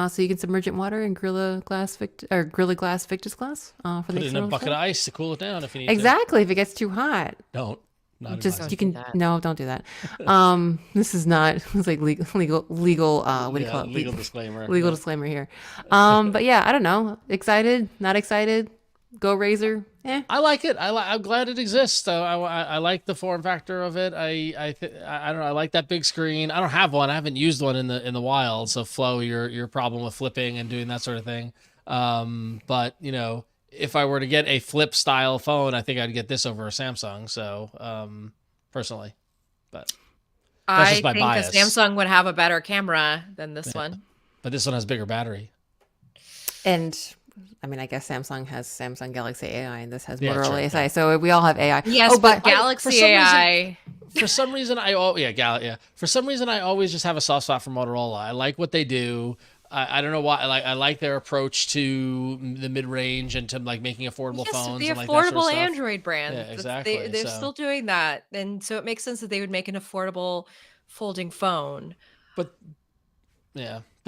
[SPEAKER 2] So you can submerge it in water and Gorilla Glass Victus glass for
[SPEAKER 1] Put it in a bucket of ice to cool it down if you need
[SPEAKER 2] exactly, if it gets too hot.
[SPEAKER 1] Don't.
[SPEAKER 2] Just you can no, don't do that. This is not. It's like legal. What do you call it?
[SPEAKER 1] Legal disclaimer.
[SPEAKER 2] Legal disclaimer here. But yeah, I don't know. Excited? Not excited? Go Razr.
[SPEAKER 1] I like it. I'm glad it exists. Though I like the form factor of it. I don't know. I like that big screen. I don't have one. I haven't used one in the wild. So Flo, your problem with flipping and doing that sort of thing. But if I were to get a flip style phone, I think I'd get this over a Samsung. So personally, but that's just my bias.
[SPEAKER 3] I think a Samsung would have a better camera than this one.
[SPEAKER 1] But this one has bigger battery.
[SPEAKER 2] And I mean, I guess Samsung has Samsung Galaxy AI and this has Motorola AI. So we all have AI.
[SPEAKER 3] Yes, but Galaxy AI.
[SPEAKER 1] For some reason, For some reason, I always just have a soft spot for Motorola. I like what they do. I don't know why. I like their approach to the mid-range and to like making affordable phones.
[SPEAKER 3] The
[SPEAKER 1] and,
[SPEAKER 3] affordable
[SPEAKER 1] like, that sort of
[SPEAKER 3] Android brand.
[SPEAKER 1] Yeah, exactly.
[SPEAKER 3] They're still doing that, and so it makes sense that they would make an affordable folding phone.
[SPEAKER 1] But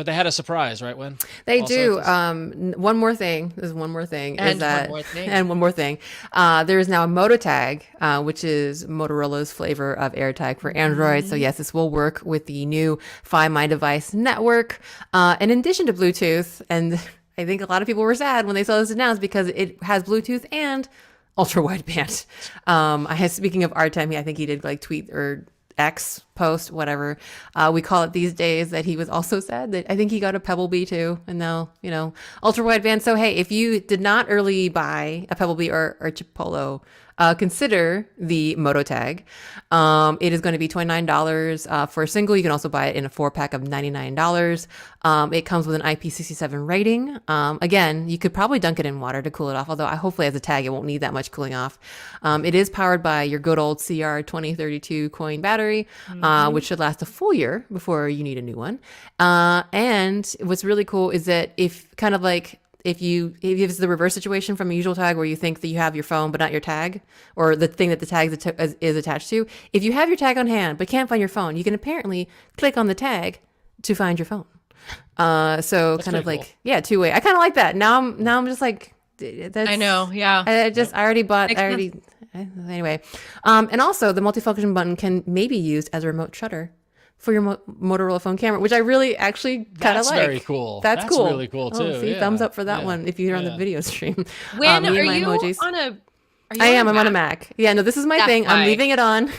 [SPEAKER 1] they had a surprise, right? When
[SPEAKER 2] they do. One more thing. There's one more thing. One more thing. There is now a MotoTag, which is Motorola's flavor of AirTag for Android. So yes, this will work with the new Find My Device network. In addition to Bluetooth, and I think a lot of people were sad when they saw this announced because it has Bluetooth and ultra wideband. Speaking of Artem, I think he did like tweet or X post, whatever we call it these days, that he was also sad that I think he got a Pebble Bee too, and now ultra wideband. So hey, if you did not early buy a Pebble Bee or Chipolo, consider the MotoTag. It is going to be $29 for a single. You can also buy it in a 4-pack of $99. It comes with an IP67 rating. Again, you could probably dunk it in water to cool it off, although hopefully as a tag, it won't need that much cooling off. It is powered by your good old CR2032 coin battery, which should last a full year before you need a new one. And what's really cool is that if it's the reverse situation from a usual tag where you think that you have your phone but not your tag, or the thing that the tag is attached to, if you have your tag on hand but can't find your phone, you can apparently click on the tag to find your phone. So that's kind of like cool. Two-way. I kind of like that. Now I'm just like, that's,
[SPEAKER 3] I know, yeah.
[SPEAKER 2] I already bought. Anyway, and also the multifunction button can maybe be used as a remote shutter for your Motorola phone camera, which I really actually kind of like.
[SPEAKER 1] That's very cool.
[SPEAKER 2] That's cool.
[SPEAKER 1] Really cool too.
[SPEAKER 2] See, thumbs up for that one if you're on the video stream.
[SPEAKER 3] When are you emojis. On a?
[SPEAKER 2] I am. I'm on a Mac. Yeah, no, this is my thing. I'm leaving it on.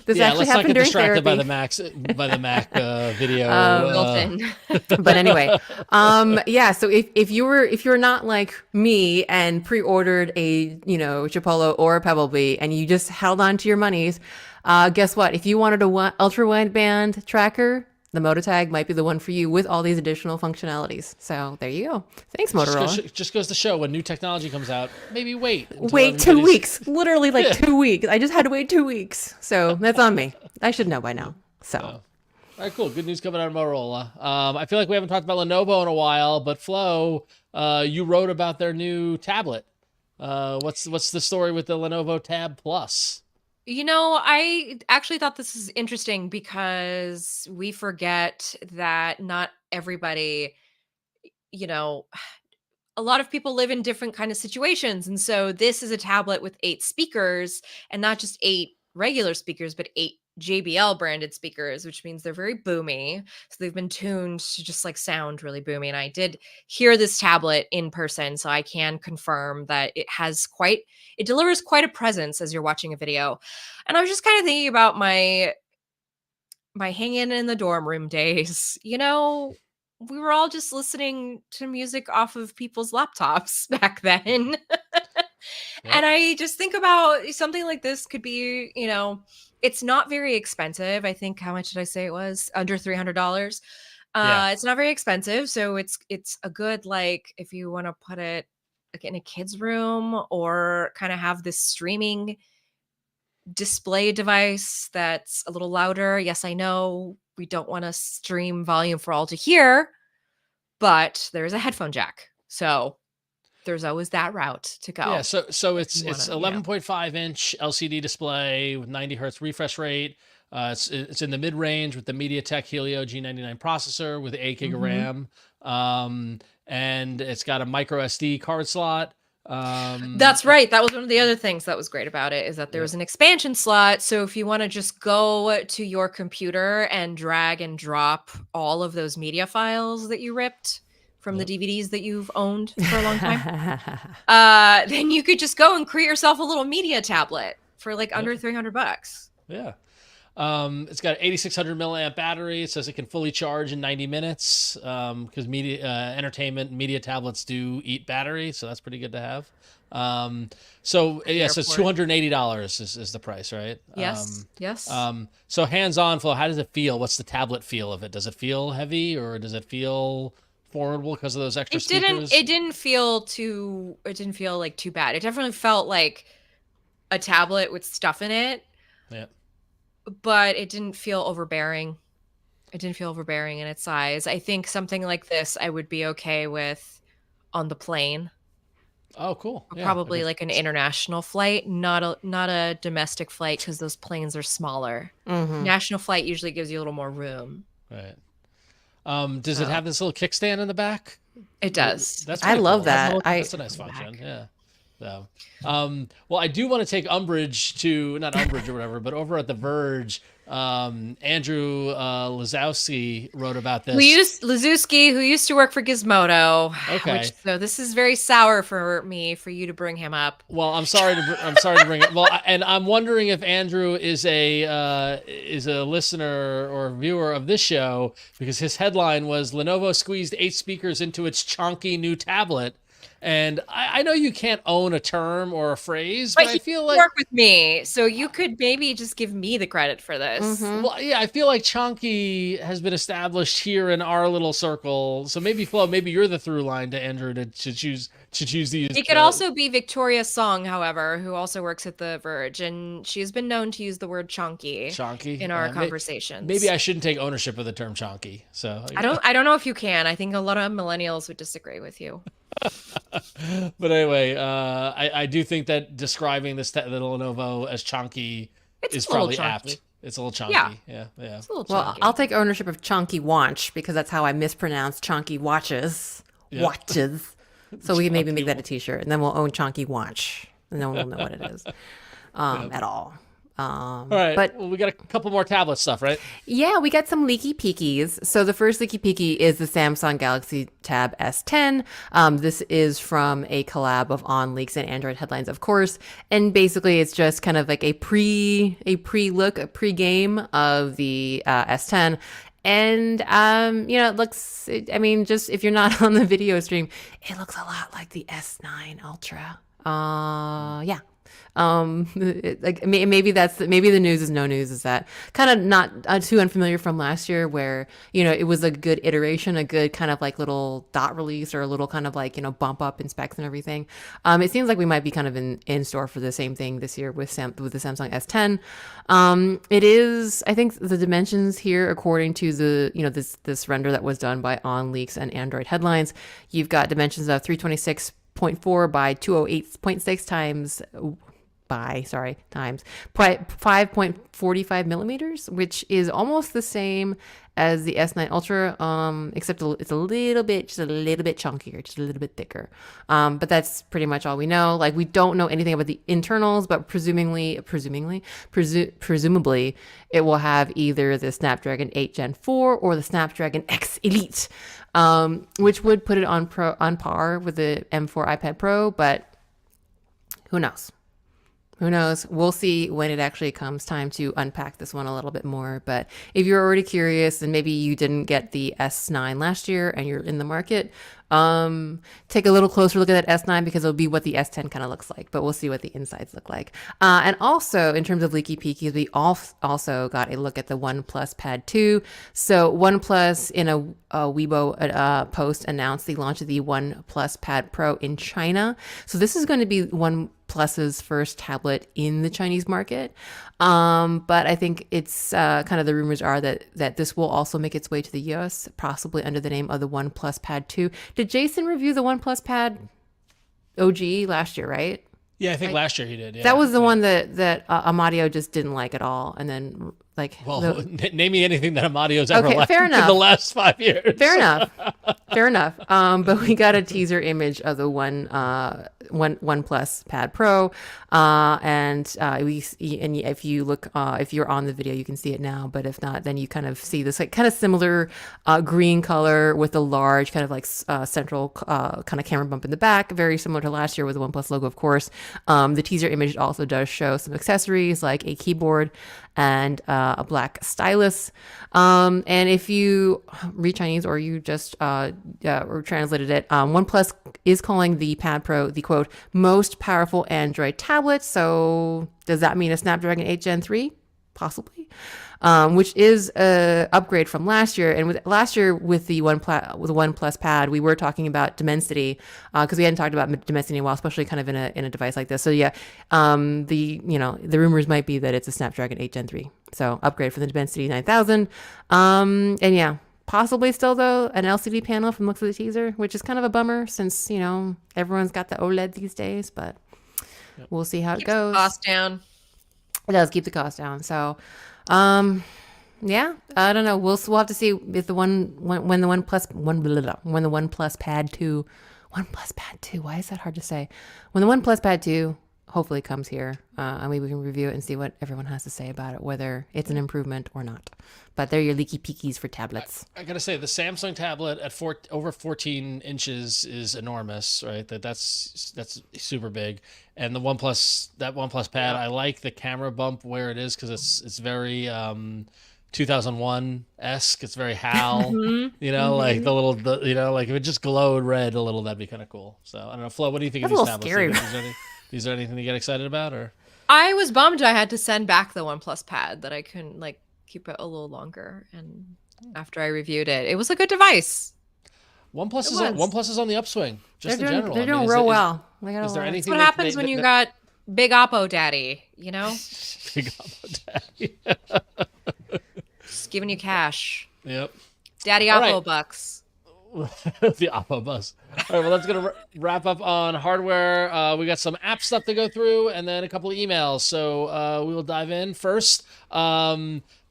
[SPEAKER 2] This
[SPEAKER 1] Yeah,
[SPEAKER 2] actually
[SPEAKER 1] let's not
[SPEAKER 2] happened
[SPEAKER 1] get
[SPEAKER 2] during
[SPEAKER 1] distracted by
[SPEAKER 2] therapy.
[SPEAKER 1] the Mac video.
[SPEAKER 3] Built-in.
[SPEAKER 2] But anyway, yeah. So if you're not like me and pre-ordered a Chipolo or a Pebble Bee and you just held on to your monies, guess what? If you wanted a ultra wideband tracker, the MotoTag might be the one for you with all these additional functionalities. So there you go. Thanks, Motorola.
[SPEAKER 1] Just goes to show when new technology comes out, maybe wait until
[SPEAKER 2] Wait 2
[SPEAKER 1] everybody's-
[SPEAKER 2] weeks, literally like 2 weeks. I just had to wait 2 weeks. So that's on me. I should know by now. So.
[SPEAKER 1] All right, cool. Good news coming out of Motorola. I feel like we haven't talked about Lenovo in a while, but Flo, you wrote about their new tablet. What's the story with the Lenovo Tab Plus?
[SPEAKER 3] I actually thought this is interesting because we forget that not everybody, you know, a lot of people live in different kind of situations. And so this is a tablet with 8 speakers and not just 8 regular speakers, but 8 JBL branded speakers, which means they're very boomy. So they've been tuned to just like sound really boomy. And I did hear this tablet in person, so I can confirm that it delivers quite a presence as you're watching a video. And I was just kind of thinking about my hanging in the dorm room days. We were all just listening to music off of people's laptops back then. And I just think about something like this could be, it's not very expensive. I think, how much did I say it was? Under $300. It's not very expensive. So it's a good, like, if you want to put it like in a kid's room or kind of have this streaming display device that's a little louder. Yes, I know we don't want to stream volume for all to hear, but there's a headphone jack. So there's always that route to go.
[SPEAKER 1] Yeah, so it's 11.5 inch LCD display with 90 hertz refresh rate. It's in the mid range with the MediaTek Helio G99 processor with 8 gig of RAM, and it's got a micro SD card slot.
[SPEAKER 3] That's right. That was one of the other things that was great about it, is that there was an expansion slot. So if you want to just go to your computer and drag and drop all of those media files that you ripped from the DVDs that you've owned for a long time, then you could just go and create yourself a little media tablet for like under $300.
[SPEAKER 1] Yeah. It's got an 8600 milliamp battery. It says it can fully charge in 90 minutes, because entertainment media tablets do eat battery, so that's pretty good to have. So it's $280 is the price, right?
[SPEAKER 3] Yes. Yes.
[SPEAKER 1] So hands-on, Flo, how does it feel? What's the tablet feel of it? Does it feel heavy, or does it feel formidable because of those extra speakers?
[SPEAKER 3] It didn't feel like too bad. It definitely felt like a tablet with stuff in it.
[SPEAKER 1] Yeah.
[SPEAKER 3] But it didn't feel overbearing. It didn't feel overbearing in its size. I think something like this I would be okay with on the plane.
[SPEAKER 1] Oh, cool. Yeah,
[SPEAKER 3] probably like an international flight, not a domestic flight, because those planes are smaller. National flight usually gives you a little more room.
[SPEAKER 1] Right. Does it have this little kickstand in the back?
[SPEAKER 3] It does.
[SPEAKER 2] I love that.
[SPEAKER 1] That's a nice function. Yeah. So, well, I do want to take umbrage to, not umbrage or whatever, but over at The Verge, Andrew Lazowski wrote about this.
[SPEAKER 3] Lazowski, who used to work for Gizmodo.
[SPEAKER 1] Okay.
[SPEAKER 3] So this is very sour for you to bring him up.
[SPEAKER 1] Well, I'm sorry to bring it. Well, and I'm wondering if Andrew is a listener or viewer of this show, because his headline was Lenovo squeezed 8 speakers into its chonky new tablet. And I know you can't own a term or a phrase, but I feel like
[SPEAKER 3] work with me, so you could maybe just give me the credit for this.
[SPEAKER 1] Well, yeah, I feel like chonky has been established here in our little circle. So maybe, Flo, maybe you're the through line to Andrew to choose these.
[SPEAKER 3] It could also be Victoria Song, however, who also works at The Verge, and she has been known to use the word chonky in our conversations.
[SPEAKER 1] Maybe I shouldn't take ownership of the term chonky. So
[SPEAKER 3] I don't know if you can. I think a lot of millennials would disagree with you.
[SPEAKER 1] But anyway, I do think that describing the Lenovo as chonky is probably apt. It's a little chonky. Yeah. It's a little chonky.
[SPEAKER 2] Well, I'll take ownership of chonky watch, because that's how I mispronounce chonky watches. Yep. Watches. So we can maybe make that a t-shirt, and then we'll own chonky watch, and no one will know what it is at all.
[SPEAKER 1] All right.
[SPEAKER 2] But
[SPEAKER 1] Well, we got a couple more tablet stuff, right?
[SPEAKER 2] yeah, we got some leaky peekies. So the first leaky peeky is the Samsung Galaxy Tab S10. This is from a collab of On Leaks and Android Headlines, of course. And basically, it's just kind of like a pre-look, a pre-game of the S10. And it looks. I mean, just if you're not on the video stream, it looks a lot like the S9 Ultra. Yeah. Maybe maybe the news is no news, is that kind of not too unfamiliar from last year, where it was a good iteration, a good kind of like little dot release, or a little kind of like bump up in specs and everything. It seems like we might be kind of in store for the same thing this year with the Samsung S10. It is, I think, the dimensions here, according to the this render that was done by On Leaks and Android Headlines, you've got dimensions of 326.4 by 208.6 times 5.45 millimeters, which is almost the same as the S9 Ultra, except it's just a little bit chunkier, just a little bit thicker. But that's pretty much all we know. Like, we don't know anything about the internals, but presumably, it will have either the Snapdragon 8 Gen 4 or the Snapdragon X Elite, which would put it on par with the M4 iPad Pro, but who knows? Who knows? We'll see when it actually comes time to unpack this one a little bit more. But if you're already curious and maybe you didn't get the S9 last year and you're in the market, take a little closer look at that S9, because it'll be what the S10 kind of looks like, but we'll see what the insides look like. And also, in terms of leaky peekies, we also got a look at the OnePlus Pad 2. So OnePlus, in a Weibo post, announced the launch of the OnePlus Pad Pro in China. So this is going to be OnePlus's first tablet in the Chinese market. But I think it's kind of, the rumors are that this will also make its way to the US, possibly under the name of the OnePlus Pad 2. Did Jason review the OnePlus Pad OG last year, right?
[SPEAKER 1] Yeah, I think last year he did. Yeah.
[SPEAKER 2] That was the one that Amadio just didn't like at all, and then
[SPEAKER 1] name me anything that Amadio's ever liked
[SPEAKER 2] fair enough.
[SPEAKER 1] in the last 5 years.
[SPEAKER 2] Fair enough. But we got a teaser image of the OnePlus Pad Pro, and if you look, if you're on the video, you can see it now. But if not, then you kind of see this like kind of similar green color with a large kind of like central kind of camera bump in the back, very similar to last year with the OnePlus logo, of course. The teaser image also does show some accessories like a keyboard and a black stylus. And if you read Chinese, or you just or translated it, OnePlus is calling the Pad Pro the, quote, most powerful Android tablet. So does that mean a Snapdragon 8 Gen 3? Possibly. Which is a upgrade from last year. And last year with the OnePlus Pad, we were talking about Dimensity, because we hadn't talked about Dimensity in a while, especially kind of in a device like this. So yeah, the rumors might be that it's a Snapdragon 8 Gen 3. So upgrade from the Dimensity 9000. And yeah, possibly still though an LCD panel from looks of the teaser, which is kind of a bummer since everyone's got the OLED these days. But we'll see how it goes.
[SPEAKER 3] The cost down.
[SPEAKER 2] It does keep the cost down. So. Yeah, I don't know. We'll have to see if the OnePlus Pad 2, why is that hard to say? When the OnePlus Pad 2 hopefully comes here, and we can review it and see what everyone has to say about it, whether it's an improvement or not. But they're your leaky peekies for tablets.
[SPEAKER 1] I gotta say, the Samsung tablet at over 14 inches is enormous, right? That's super big. And the OnePlus Pad, I like the camera bump where it is, because it's very 2001-esque. It's very HAL, like like if it just glowed red a little, that'd be kind of cool. So I don't know, Flo, what do you think of these tablets?
[SPEAKER 2] Scary.
[SPEAKER 1] Is there anything to get excited about, or?
[SPEAKER 3] I was bummed I had to send back the OnePlus Pad, that I couldn't keep it a little longer. And after I reviewed it, it was a good device.
[SPEAKER 1] OnePlus is on the upswing. Just in general,
[SPEAKER 2] they're doing real well.
[SPEAKER 1] Is there anything?
[SPEAKER 3] That's what happens when you got big Oppo daddy,
[SPEAKER 1] Big Oppo daddy.
[SPEAKER 3] Just giving you cash.
[SPEAKER 1] Yep.
[SPEAKER 3] Daddy Oppo bucks.
[SPEAKER 1] The Oppo bus. All right, well, that's going to wrap up on hardware. We got some app stuff to go through, and then a couple of emails. So we will dive in first.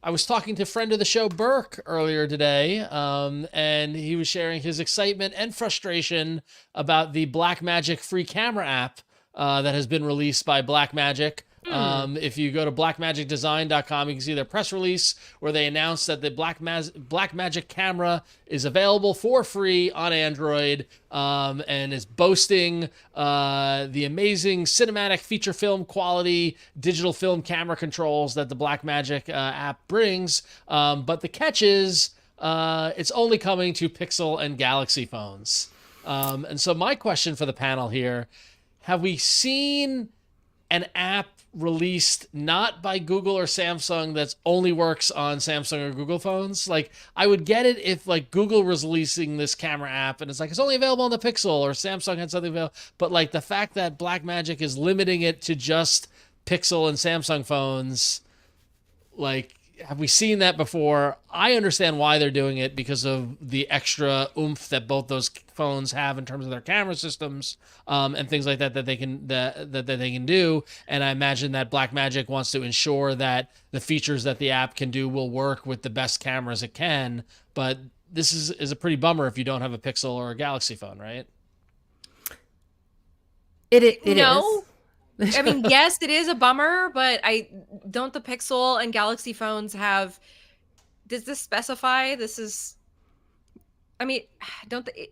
[SPEAKER 1] I was talking to friend of the show, Burke, earlier today, and he was sharing his excitement and frustration about the Blackmagic free camera app that has been released by Blackmagic. If you go to blackmagicdesign.com, you can see their press release where they announced that the Blackmagic Camera is available for free on Android, and is boasting the amazing cinematic feature film quality digital film camera controls that the Blackmagic app brings. But the catch is it's only coming to Pixel and Galaxy phones. And so my question for the panel here, have we seen an app released not by Google or Samsung that's only works on Samsung or Google phones? Like, I would get it if like Google was releasing this camera app and it's like, it's only available on the Pixel, or Samsung had something available. But like the fact that Blackmagic is limiting it to just Pixel and Samsung phones, like, have we seen that before? I understand why they're doing it, because of the extra oomph that both those phones have in terms of their camera systems, and things like that they can do. And I imagine that Blackmagic wants to ensure that the features that the app can do will work with the best cameras it can. But this is a pretty bummer if you don't have a Pixel or a Galaxy phone, right?
[SPEAKER 2] It
[SPEAKER 3] No.
[SPEAKER 2] is.
[SPEAKER 3] I mean, yes, it is a bummer, but don't the Pixel and Galaxy phones have, does this specify this is, I mean,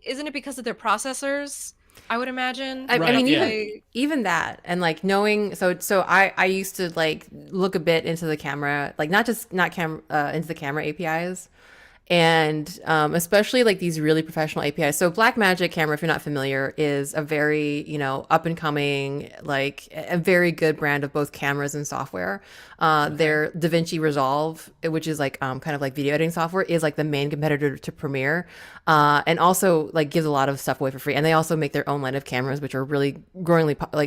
[SPEAKER 3] isn't it because of their processors? I would imagine.
[SPEAKER 2] I
[SPEAKER 1] Right,
[SPEAKER 2] mean,
[SPEAKER 1] yeah.
[SPEAKER 2] even that, and like knowing, so I used to like look a bit into the camera, like not into the camera APIs, and especially like these really professional APIs. So Blackmagic Camera, if you're not familiar, is a very, up and coming, like a very good brand of both cameras and software. Their DaVinci Resolve, which is like kind of like video editing software, is like the main competitor to Premiere, and also like gives a lot of stuff away for free. And they also make their own line of cameras, which are really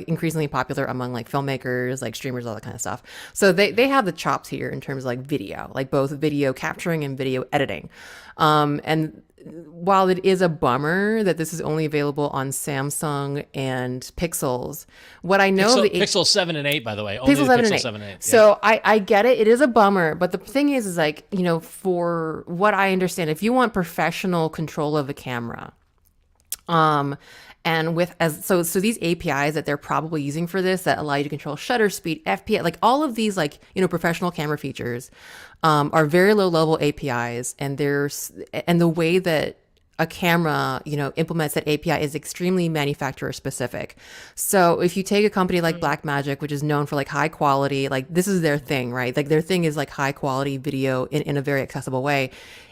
[SPEAKER 2] increasingly popular among like filmmakers, like streamers, all that kind of stuff. So they have the chops here in terms of like video, like both video capturing and video editing. And while it is a bummer that this is only available on Samsung and Pixels, what I know
[SPEAKER 1] Pixel 7 and 8, by the way, only
[SPEAKER 2] Pixel
[SPEAKER 1] the
[SPEAKER 2] 7
[SPEAKER 1] Pixel
[SPEAKER 2] and 8.
[SPEAKER 1] 7 and 8.
[SPEAKER 2] So I get it. It is a bummer, but the thing is like, for what I understand, if you want professional control of a camera, and so these APIs that they're probably using for this that allow you to control shutter speed, FPS, like all of these like, professional camera features, are very low level APIs, and the way that a camera, implements that API is extremely manufacturer specific. So if you take a company like Blackmagic, which is known for like high quality, like this is their thing, right? Like their thing is like high quality video in a very accessible way.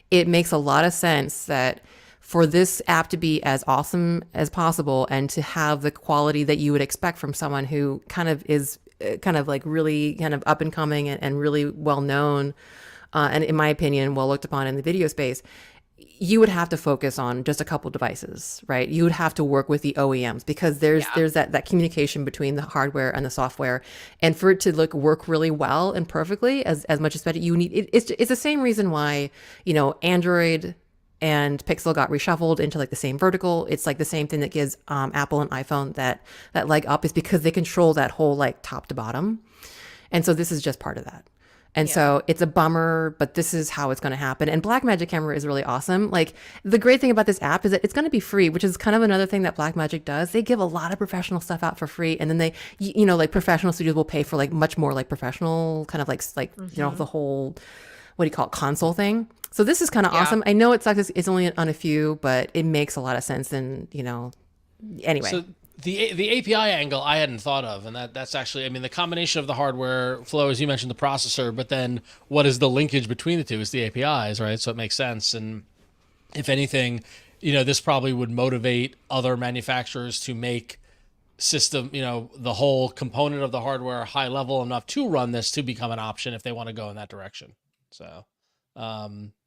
[SPEAKER 2] It makes a lot of sense that for this app to be as awesome as possible and to have the quality that you would expect from someone who kind of is kind of like really kind of up and coming and really well known, and in my opinion, well looked upon in the video space, you would have to focus on just a couple devices, right? You would have to work with the OEMs, because there's that communication between the hardware and the software, and for it to work really well and perfectly as much as better, you need it's the same reason why Android and Pixel got reshuffled into like the same vertical. It's like the same thing that gives Apple and iPhone that leg up, is because they control that whole like top to bottom. And so this is just part of that. And so it's a bummer, but this is how it's going to happen. And Blackmagic Camera is really awesome. Like the great thing about this app is that it's going to be free, which is kind of another thing that Blackmagic does. They give a lot of professional stuff out for free. And then they, like professional studios will pay for like much more like professional kind of like, the whole, what do you call it, console thing. So this is kind of awesome. I know it sucks. It's only on a few, but it makes a lot of sense. And, anyway.
[SPEAKER 1] So the API angle I hadn't thought of, and that's actually, I mean, the combination of the hardware flow, as you mentioned, the processor, but then what is the linkage between the two is the APIs, right? So it makes sense. And if anything, this probably would motivate other manufacturers to make system, the whole component of the hardware high level enough to run this to become an option if they want to go in that direction. So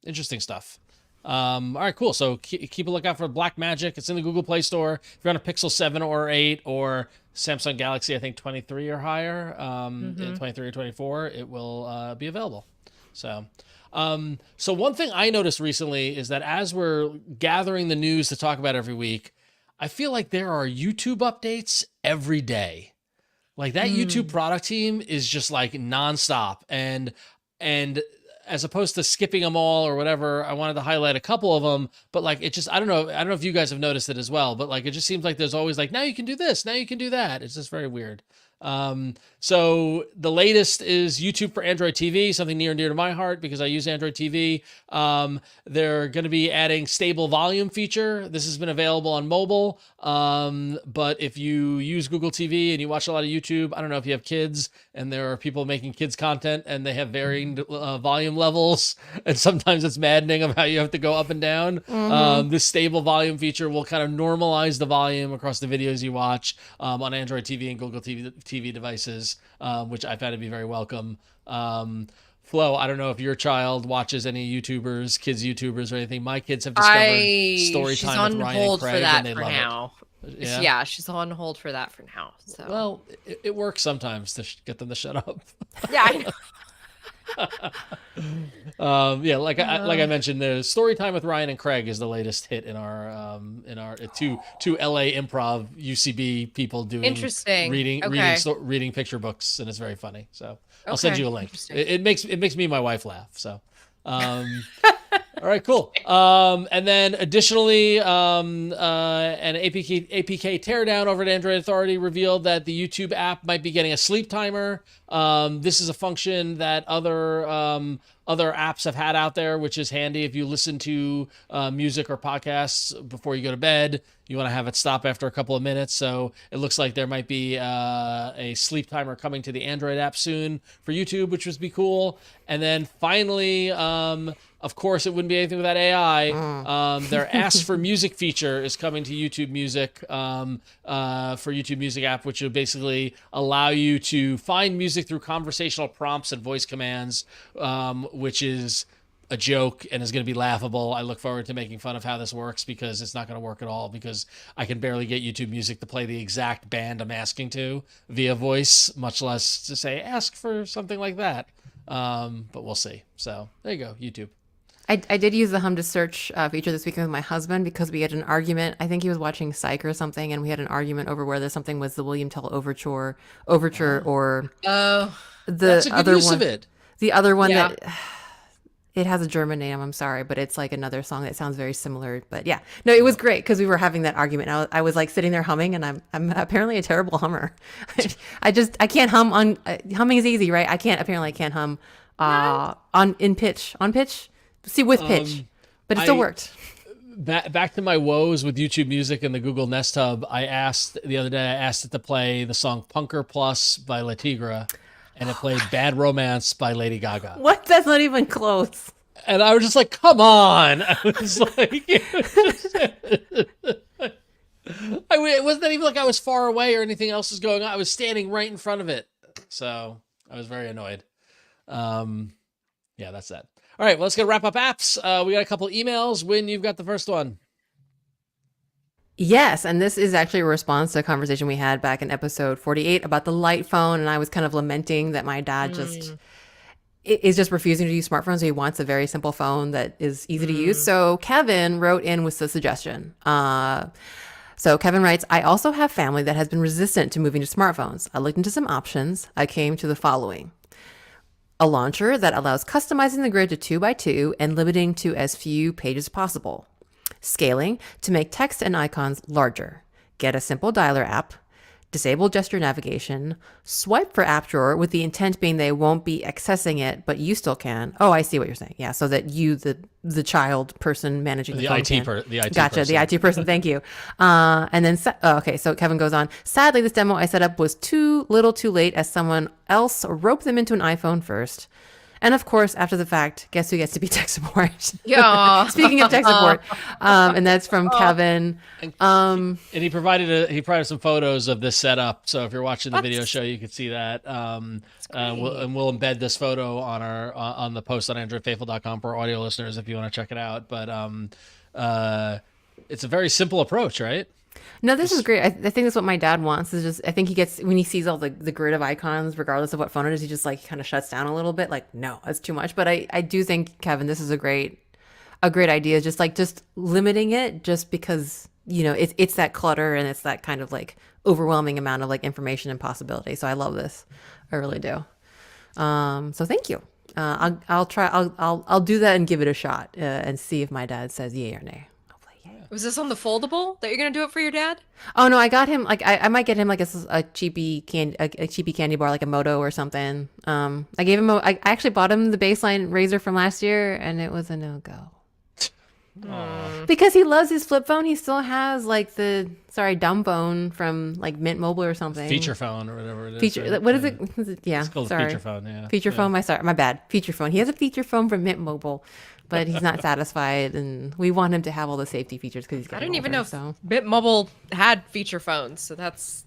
[SPEAKER 1] interesting stuff. All right, cool. So keep a lookout for Blackmagic. It's in the Google Play Store. If you're on a Pixel 7 or 8 or Samsung Galaxy, I think 23 or higher, 23 or 24, it will be available. So one thing I noticed recently is that as we're gathering the news to talk about every week, I feel like there are YouTube updates every day. Like that YouTube product team is just like nonstop. And as opposed to skipping them all or whatever, I wanted to highlight a couple of them, but like, it just, I don't know if you guys have noticed it as well, but like, it just seems like there's always like, now you can do this, now you can do that. It's just very weird. So the latest is YouTube for Android TV, something near and dear to my heart because I use Android TV. They're going to be adding stable volume feature. This has been available on mobile. But if you use Google TV and you watch a lot of YouTube, I don't know if you have kids and there are people making kids content and they have varying volume levels. And sometimes it's maddening of how you have to go up and down. This stable volume feature will kind of normalize the volume across the videos you watch on Android TV and Google TV devices, which I found to be very welcome. Flo, I don't know if your child watches any YouTubers, kids YouTubers or anything. My kids have discovered story
[SPEAKER 3] She's
[SPEAKER 1] time
[SPEAKER 3] on
[SPEAKER 1] with Ryan
[SPEAKER 3] hold
[SPEAKER 1] and Craig
[SPEAKER 3] for that
[SPEAKER 1] and they
[SPEAKER 3] for
[SPEAKER 1] love
[SPEAKER 3] now.
[SPEAKER 1] it.
[SPEAKER 3] Yeah, she's on hold for that for now. So
[SPEAKER 1] Well, it works sometimes to get them to shut up.
[SPEAKER 3] yeah, I know.
[SPEAKER 1] Yeah, like I mentioned, the story time with Ryan and Craig is the latest hit in our two LA improv UCB people doing
[SPEAKER 3] Interesting.
[SPEAKER 1] reading picture books, and it's very funny. So I'll send you a link. It makes me and my wife laugh. So. All right, cool. And then additionally, an APK teardown over at Android Authority revealed that the YouTube app might be getting a sleep timer. This is a function that other apps have had out there, which is handy if you listen to music or podcasts before you go to bed. You want to have it stop after a couple of minutes. So it looks like there might be a sleep timer coming to the Android app soon for YouTube, which would be cool. And then finally, of course, it wouldn't be anything without AI. Their Ask for Music feature is coming to YouTube Music for YouTube Music app, which will basically allow you to find music through conversational prompts and voice commands, which is a joke and is going to be laughable. I look forward to making fun of how this works because it's not going to work at all because I can barely get YouTube Music to play the exact band I'm asking to via voice, much less to say, ask for something like that. But we'll see. So there you go, YouTube.
[SPEAKER 2] I did use the hum to search feature this weekend with my husband because we had an argument. I think he was watching Psych or something, and we had an argument over whether something was the William Tell overture, or the
[SPEAKER 1] That's a good
[SPEAKER 2] other
[SPEAKER 1] use
[SPEAKER 2] one.
[SPEAKER 1] of it.
[SPEAKER 2] The other one that it has a German name. I'm sorry, but it's like another song that sounds very similar. But yeah, no, it was great because we were having that argument. And I was like sitting there humming, and I'm apparently a terrible hummer. I can't hum on humming is easy, right? I can't hum on pitch. See, with pitch, but it still worked.
[SPEAKER 1] Back to my woes with YouTube Music and the Google Nest Hub. The other day I asked it to play the song Punker Plus by La Tigra, and it played Bad Romance by Lady Gaga.
[SPEAKER 2] What? That's not even close.
[SPEAKER 1] And I was just like, come on. I was like, it wasn't even like I was far away or anything else was going on. I was standing right in front of it. So I was very annoyed. Yeah, that's that. All right, well, let's go wrap up apps. We got a couple emails. Wynn, you've got the first one.
[SPEAKER 2] Yes, and this is actually a response to a conversation we had back in episode 48 about the light phone, and I was kind of lamenting that my dad is just refusing to use smartphones. So he wants a very simple phone that is easy to use. So Kevin wrote in with a suggestion. So Kevin writes, I also have family that has been resistant to moving to smartphones. I looked into some options. I came to the following. A launcher that allows customizing the grid to 2x2 and limiting to as few pages as possible. Scaling to make text and icons larger. Get a simple dialer app. Disable gesture navigation. Swipe for app drawer with the intent being they won't be accessing it, but you still can. Oh, I see what you're saying. Yeah, so that you, the child person managing the phone
[SPEAKER 1] IT
[SPEAKER 2] can.
[SPEAKER 1] the IT
[SPEAKER 2] Gotcha,
[SPEAKER 1] person.
[SPEAKER 2] the IT person. Thank you. And then, okay, so Kevin goes on. Sadly, this demo I set up was too little too late as someone else roped them into an iPhone first. And of course, after the fact, guess who gets to be tech support?
[SPEAKER 3] Yeah.
[SPEAKER 2] Speaking of tech support, and that's from Kevin.
[SPEAKER 1] And he provided some photos of this setup. So if you're watching the video show, you can see that. We'll embed this photo on the post on AndroidFaithful.com for audio listeners if you want to check it out. But it's a very simple approach, right?
[SPEAKER 2] No, this is great. I think that's what my dad wants. Is just I think he gets when he sees all the grid of icons, regardless of what phone it is, he just like kind of shuts down a little bit. Like, no, that's too much. But I do think, Kevin, this is a great idea. Just limiting it, just because it's that clutter and it's that kind of like overwhelming amount of like information and possibility. So I love this. I really do. So thank you. I'll try. I'll do that and give it a shot and see if my dad says yay or nay.
[SPEAKER 3] Was this on the foldable that you're gonna do it for your dad?
[SPEAKER 2] Oh no, I got him like I might get him like a cheapy candy bar like a Moto or something. I gave him I actually bought him the baseline Razr from last year and it was a no go. Because he loves his flip phone. He still has like the dumb phone from like Mint Mobile or something.
[SPEAKER 1] Feature phone or whatever it is.
[SPEAKER 2] Feature. What is it? Yeah.
[SPEAKER 1] It's called
[SPEAKER 2] sorry.
[SPEAKER 1] feature phone. Yeah.
[SPEAKER 2] Feature phone. My bad. Feature phone. He has a feature phone from Mint Mobile, but he's not satisfied, and we want him to have all the safety features because he's got.
[SPEAKER 3] I didn't even know if Mint Mobile had feature phones, so that's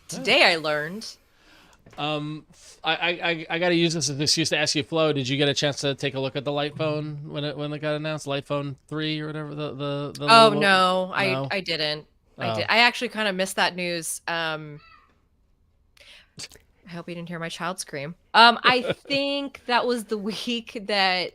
[SPEAKER 3] today I learned.
[SPEAKER 1] I got to use this as an excuse to ask you, Flo. Did you get a chance to take a look at the Light phone when it got announced? Light phone 3 or whatever. The
[SPEAKER 3] oh
[SPEAKER 1] little,
[SPEAKER 3] no, I didn't. I actually kind of missed that news. I hope you didn't hear my child scream. I think that was the week that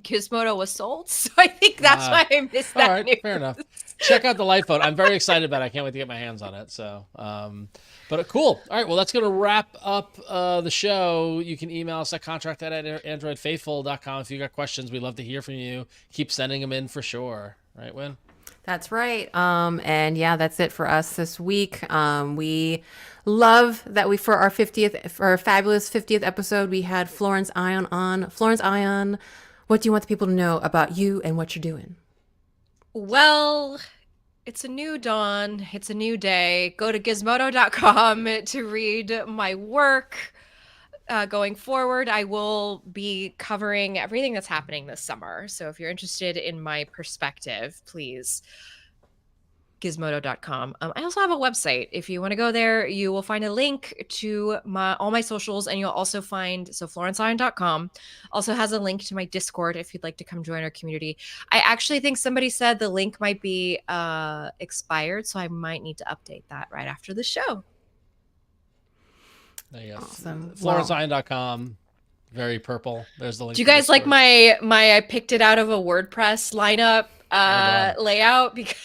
[SPEAKER 3] Gizmodo was sold, so I think that's why I missed that.
[SPEAKER 1] All right,
[SPEAKER 3] news.
[SPEAKER 1] fair enough. Check out the Light phone. I'm very excited about it. I can't wait to get my hands on it. So, but cool. All right, well, that's going to wrap up the show. You can email us at contract@androidfaithful.com if you got questions. We'd love to hear from you. Keep sending them in for sure. Right, Win?
[SPEAKER 2] That's right. And yeah, that's it for us this week. We love that for our fabulous 50th episode, we had Florence Ion on. Florence Ion, what do you want the people to know about you and what you're doing?
[SPEAKER 3] Well, it's a new dawn. It's a new day. Go to gizmodo.com to read my work. Going forward, I will be covering everything that's happening this summer. So if you're interested in my perspective, please gizmodo.com. I also have a website. If you want to go there, you will find a link to all my socials, and you'll also find, florenceion.com also has a link to my Discord if you'd like to come join our community. I actually think somebody said the link might be expired, so I might need to update that right after the show.
[SPEAKER 1] There you go.
[SPEAKER 2] Awesome.
[SPEAKER 1] FlorenceIon.com. Very purple. There's the link.
[SPEAKER 3] Do you guys like my I picked it out of a WordPress lineup layout? Because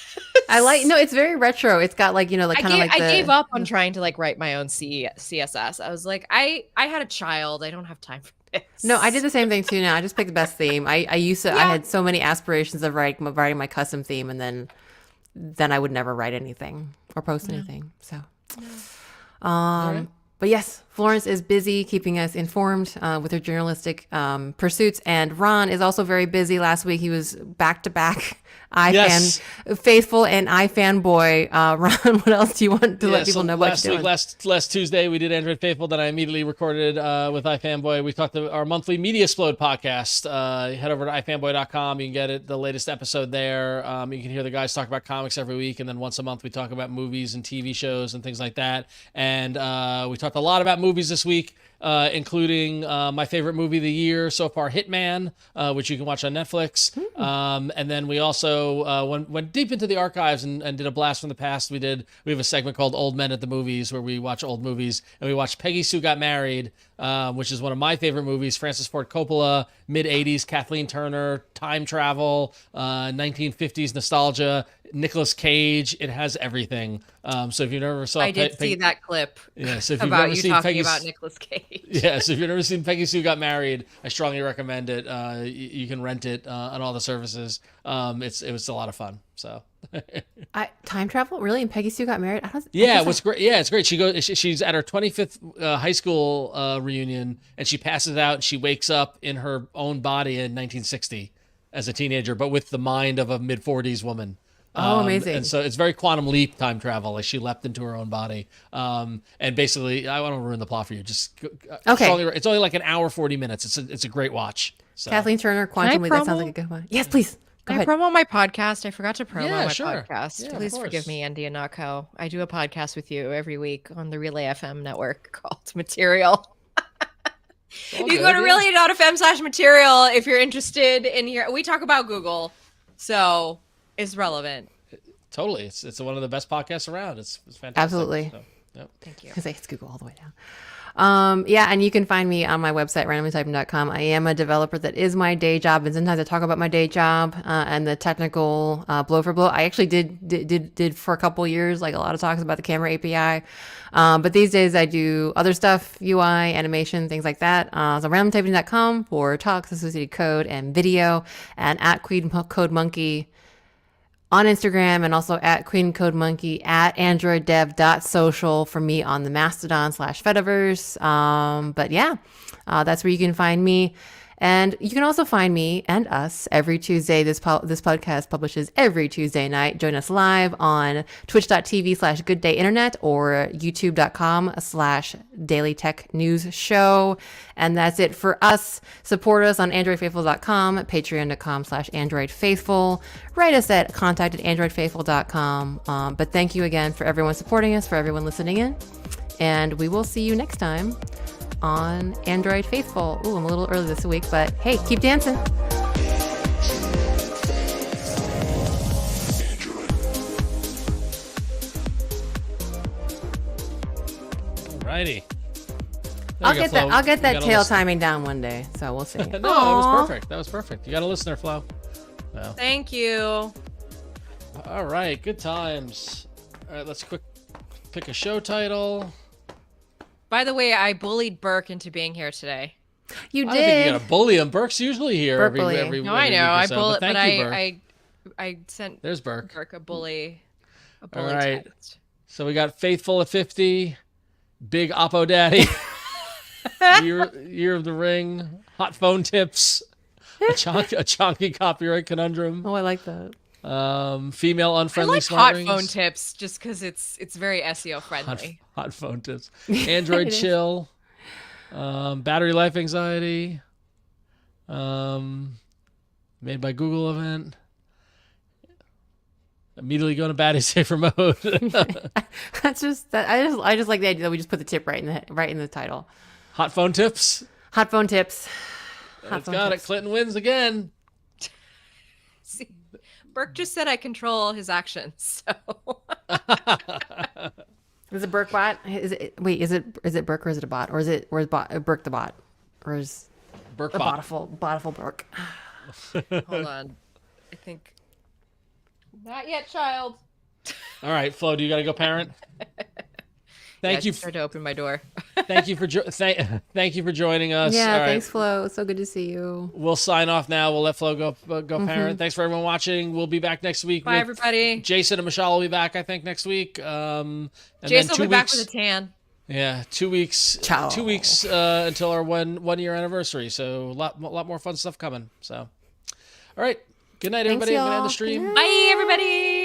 [SPEAKER 2] no, it's very retro. It's got like, like kind of like
[SPEAKER 3] I gave up on trying to like write my own CSS. I was like, I had a child. I don't have time for this.
[SPEAKER 2] No, I did the same thing too. Now I just picked the best theme. I used to. Yeah. I had so many aspirations of writing my custom theme, and then I would never write anything or post anything. So, But yes, Florence is busy keeping us informed with her journalistic pursuits. And Ron is also very busy. Last week, he was back-to-back iFan faithful and iFanboy. Ron, what else do you want to let people know what you're doing?
[SPEAKER 1] Last Tuesday, we did Android Faithful. Then I immediately recorded with iFanboy. We talked to our monthly Media Explode podcast. Head over to iFanboy.com. You can get the latest episode there. You can hear the guys talk about comics every week. And then once a month, we talk about movies and TV shows and things like that. And we talked a lot about movies this week, including my favorite movie of the year so far, Hitman, which you can watch on Netflix. And then we also went deep into the archives and did a blast from the past. We have a segment called Old Men at the Movies where we watch old movies, and we watched Peggy Sue Got Married, which is one of my favorite movies. Francis Ford Coppola, mid-'80s, Kathleen Turner, time travel, 1950s nostalgia, Nicolas Cage. It has everything. So if you've never saw,
[SPEAKER 3] I did see that clip.
[SPEAKER 1] Yeah. So if you've
[SPEAKER 3] about
[SPEAKER 1] never
[SPEAKER 3] you
[SPEAKER 1] seen
[SPEAKER 3] talking about Nicolas Cage.
[SPEAKER 1] Yeah. So if you've never seen Peggy Sue Got Married, I strongly recommend it. You can rent it on all the services. It was a lot of fun. So.
[SPEAKER 2] Time travel really? And Peggy Sue Got Married?
[SPEAKER 1] Yeah, what's great? Yeah, it's great. She's at her 25th high school reunion, and she passes out. And she wakes up in her own body in 1960 as a teenager, but with the mind of a mid-40s woman.
[SPEAKER 2] Oh, amazing.
[SPEAKER 1] And so it's very quantum leap time travel. Like she leapt into her own body. And basically, I want to ruin the plot for you. Okay. It's only like an hour, 40 minutes. It's a great watch. So.
[SPEAKER 2] Kathleen Turner, Quantum Leap. That sounds like a good one. Yes, please. Go ahead.
[SPEAKER 3] I promo my podcast. I forgot to promo my podcast.
[SPEAKER 1] Yeah,
[SPEAKER 3] please forgive me, Andy and Nako. I do a podcast with you every week on the Relay FM network called Material. You can go to relay.fm/material if you're interested in here. We talk about Google, so it's relevant.
[SPEAKER 1] Totally. It's one of the best podcasts around. It's fantastic.
[SPEAKER 2] Absolutely.
[SPEAKER 1] So, yep.
[SPEAKER 3] Thank you.
[SPEAKER 2] Because it's Google all the way down. Yeah, and you can find me on my website, randomlytyping.com. I am a developer. That is my day job, and sometimes I talk about my day job and the technical blow for blow. I actually did for a couple years, like a lot of talks about the camera API. But these days I do other stuff, UI, animation, things like that. So randomtyping.com for talks, associated code, and video, and at Queen Code Monkey on Instagram, and also at Queen Code Monkey, at androiddev.social for me on the Mastodon/Fediverse. But yeah, that's where you can find me. And you can also find me and us every Tuesday. This podcast publishes every Tuesday night. Join us live on twitch.tv/gooddayinternet or youtube.com/daily tech news show. And that's it for us. Support us on androidfaithful.com, patreon.com/androidfaithful. Write us at contact@androidfaithful.com. But thank you again for everyone supporting us, for everyone listening in. And we will see you next time on Android Faithful. Ooh, I'm a little early this week, but hey, keep dancing.
[SPEAKER 1] Alrighty.
[SPEAKER 2] I'll get that tail timing down one day, so we'll see.
[SPEAKER 1] No, that was perfect. That was perfect. You got a listener, Flo. Well.
[SPEAKER 3] Thank you.
[SPEAKER 1] All right, good times. All right, let's pick a show title.
[SPEAKER 3] By the way, I bullied Burke into being here today.
[SPEAKER 2] You did.
[SPEAKER 1] I don't think you got to bully him. Burke's usually here every
[SPEAKER 3] No, I know. I bullied, but
[SPEAKER 1] I
[SPEAKER 3] sent
[SPEAKER 1] there's Burke
[SPEAKER 3] a bully
[SPEAKER 1] All right.
[SPEAKER 3] text.
[SPEAKER 1] So we got Faithful at 50, Big Oppo Daddy, Year of the Ring, Hot Phone Tips, a chonky copyright conundrum.
[SPEAKER 2] Oh, I like that.
[SPEAKER 1] Female unfriendly
[SPEAKER 3] I like
[SPEAKER 1] smart
[SPEAKER 3] hot
[SPEAKER 1] rings.
[SPEAKER 3] phone tips just because it's very SEO friendly.
[SPEAKER 1] Hot phone tips. Android chill. Battery life anxiety. Made by Google event. Immediately go to battery safer mode.
[SPEAKER 2] That's just that. I just like the idea that we just put the tip right in the title.
[SPEAKER 1] Hot phone tips.
[SPEAKER 2] Hot phone tips.
[SPEAKER 1] It's got it. Clinton wins again.
[SPEAKER 3] See, Burke just said I control his actions. So.
[SPEAKER 2] Is it Burke bot? Is it Burke or is it a bot? Or is Burke the bot? Or is
[SPEAKER 1] Burke
[SPEAKER 2] a
[SPEAKER 1] bot.
[SPEAKER 2] botful Burke?
[SPEAKER 3] Hold on. I think not yet, child.
[SPEAKER 1] All right, Flo, do you got to go parent? Thank you.
[SPEAKER 3] Tried to open my door.
[SPEAKER 1] Thank you for thank you for joining us.
[SPEAKER 2] Yeah,
[SPEAKER 1] All right.
[SPEAKER 2] thanks, Flo. So good to see you.
[SPEAKER 1] We'll sign off now. We'll let Flo go parent. Thanks for everyone watching. We'll be back next week.
[SPEAKER 3] Bye, everybody.
[SPEAKER 1] Jason and Michelle will be back, I think, next week. And
[SPEAKER 3] Jason
[SPEAKER 1] then
[SPEAKER 3] will be back with a tan.
[SPEAKER 1] Yeah, 2 weeks.
[SPEAKER 2] Ciao.
[SPEAKER 1] 2 weeks until our one year anniversary. So a lot more fun stuff coming. So, all right. Good night, everybody. I'm gonna end the stream.
[SPEAKER 3] Bye, everybody.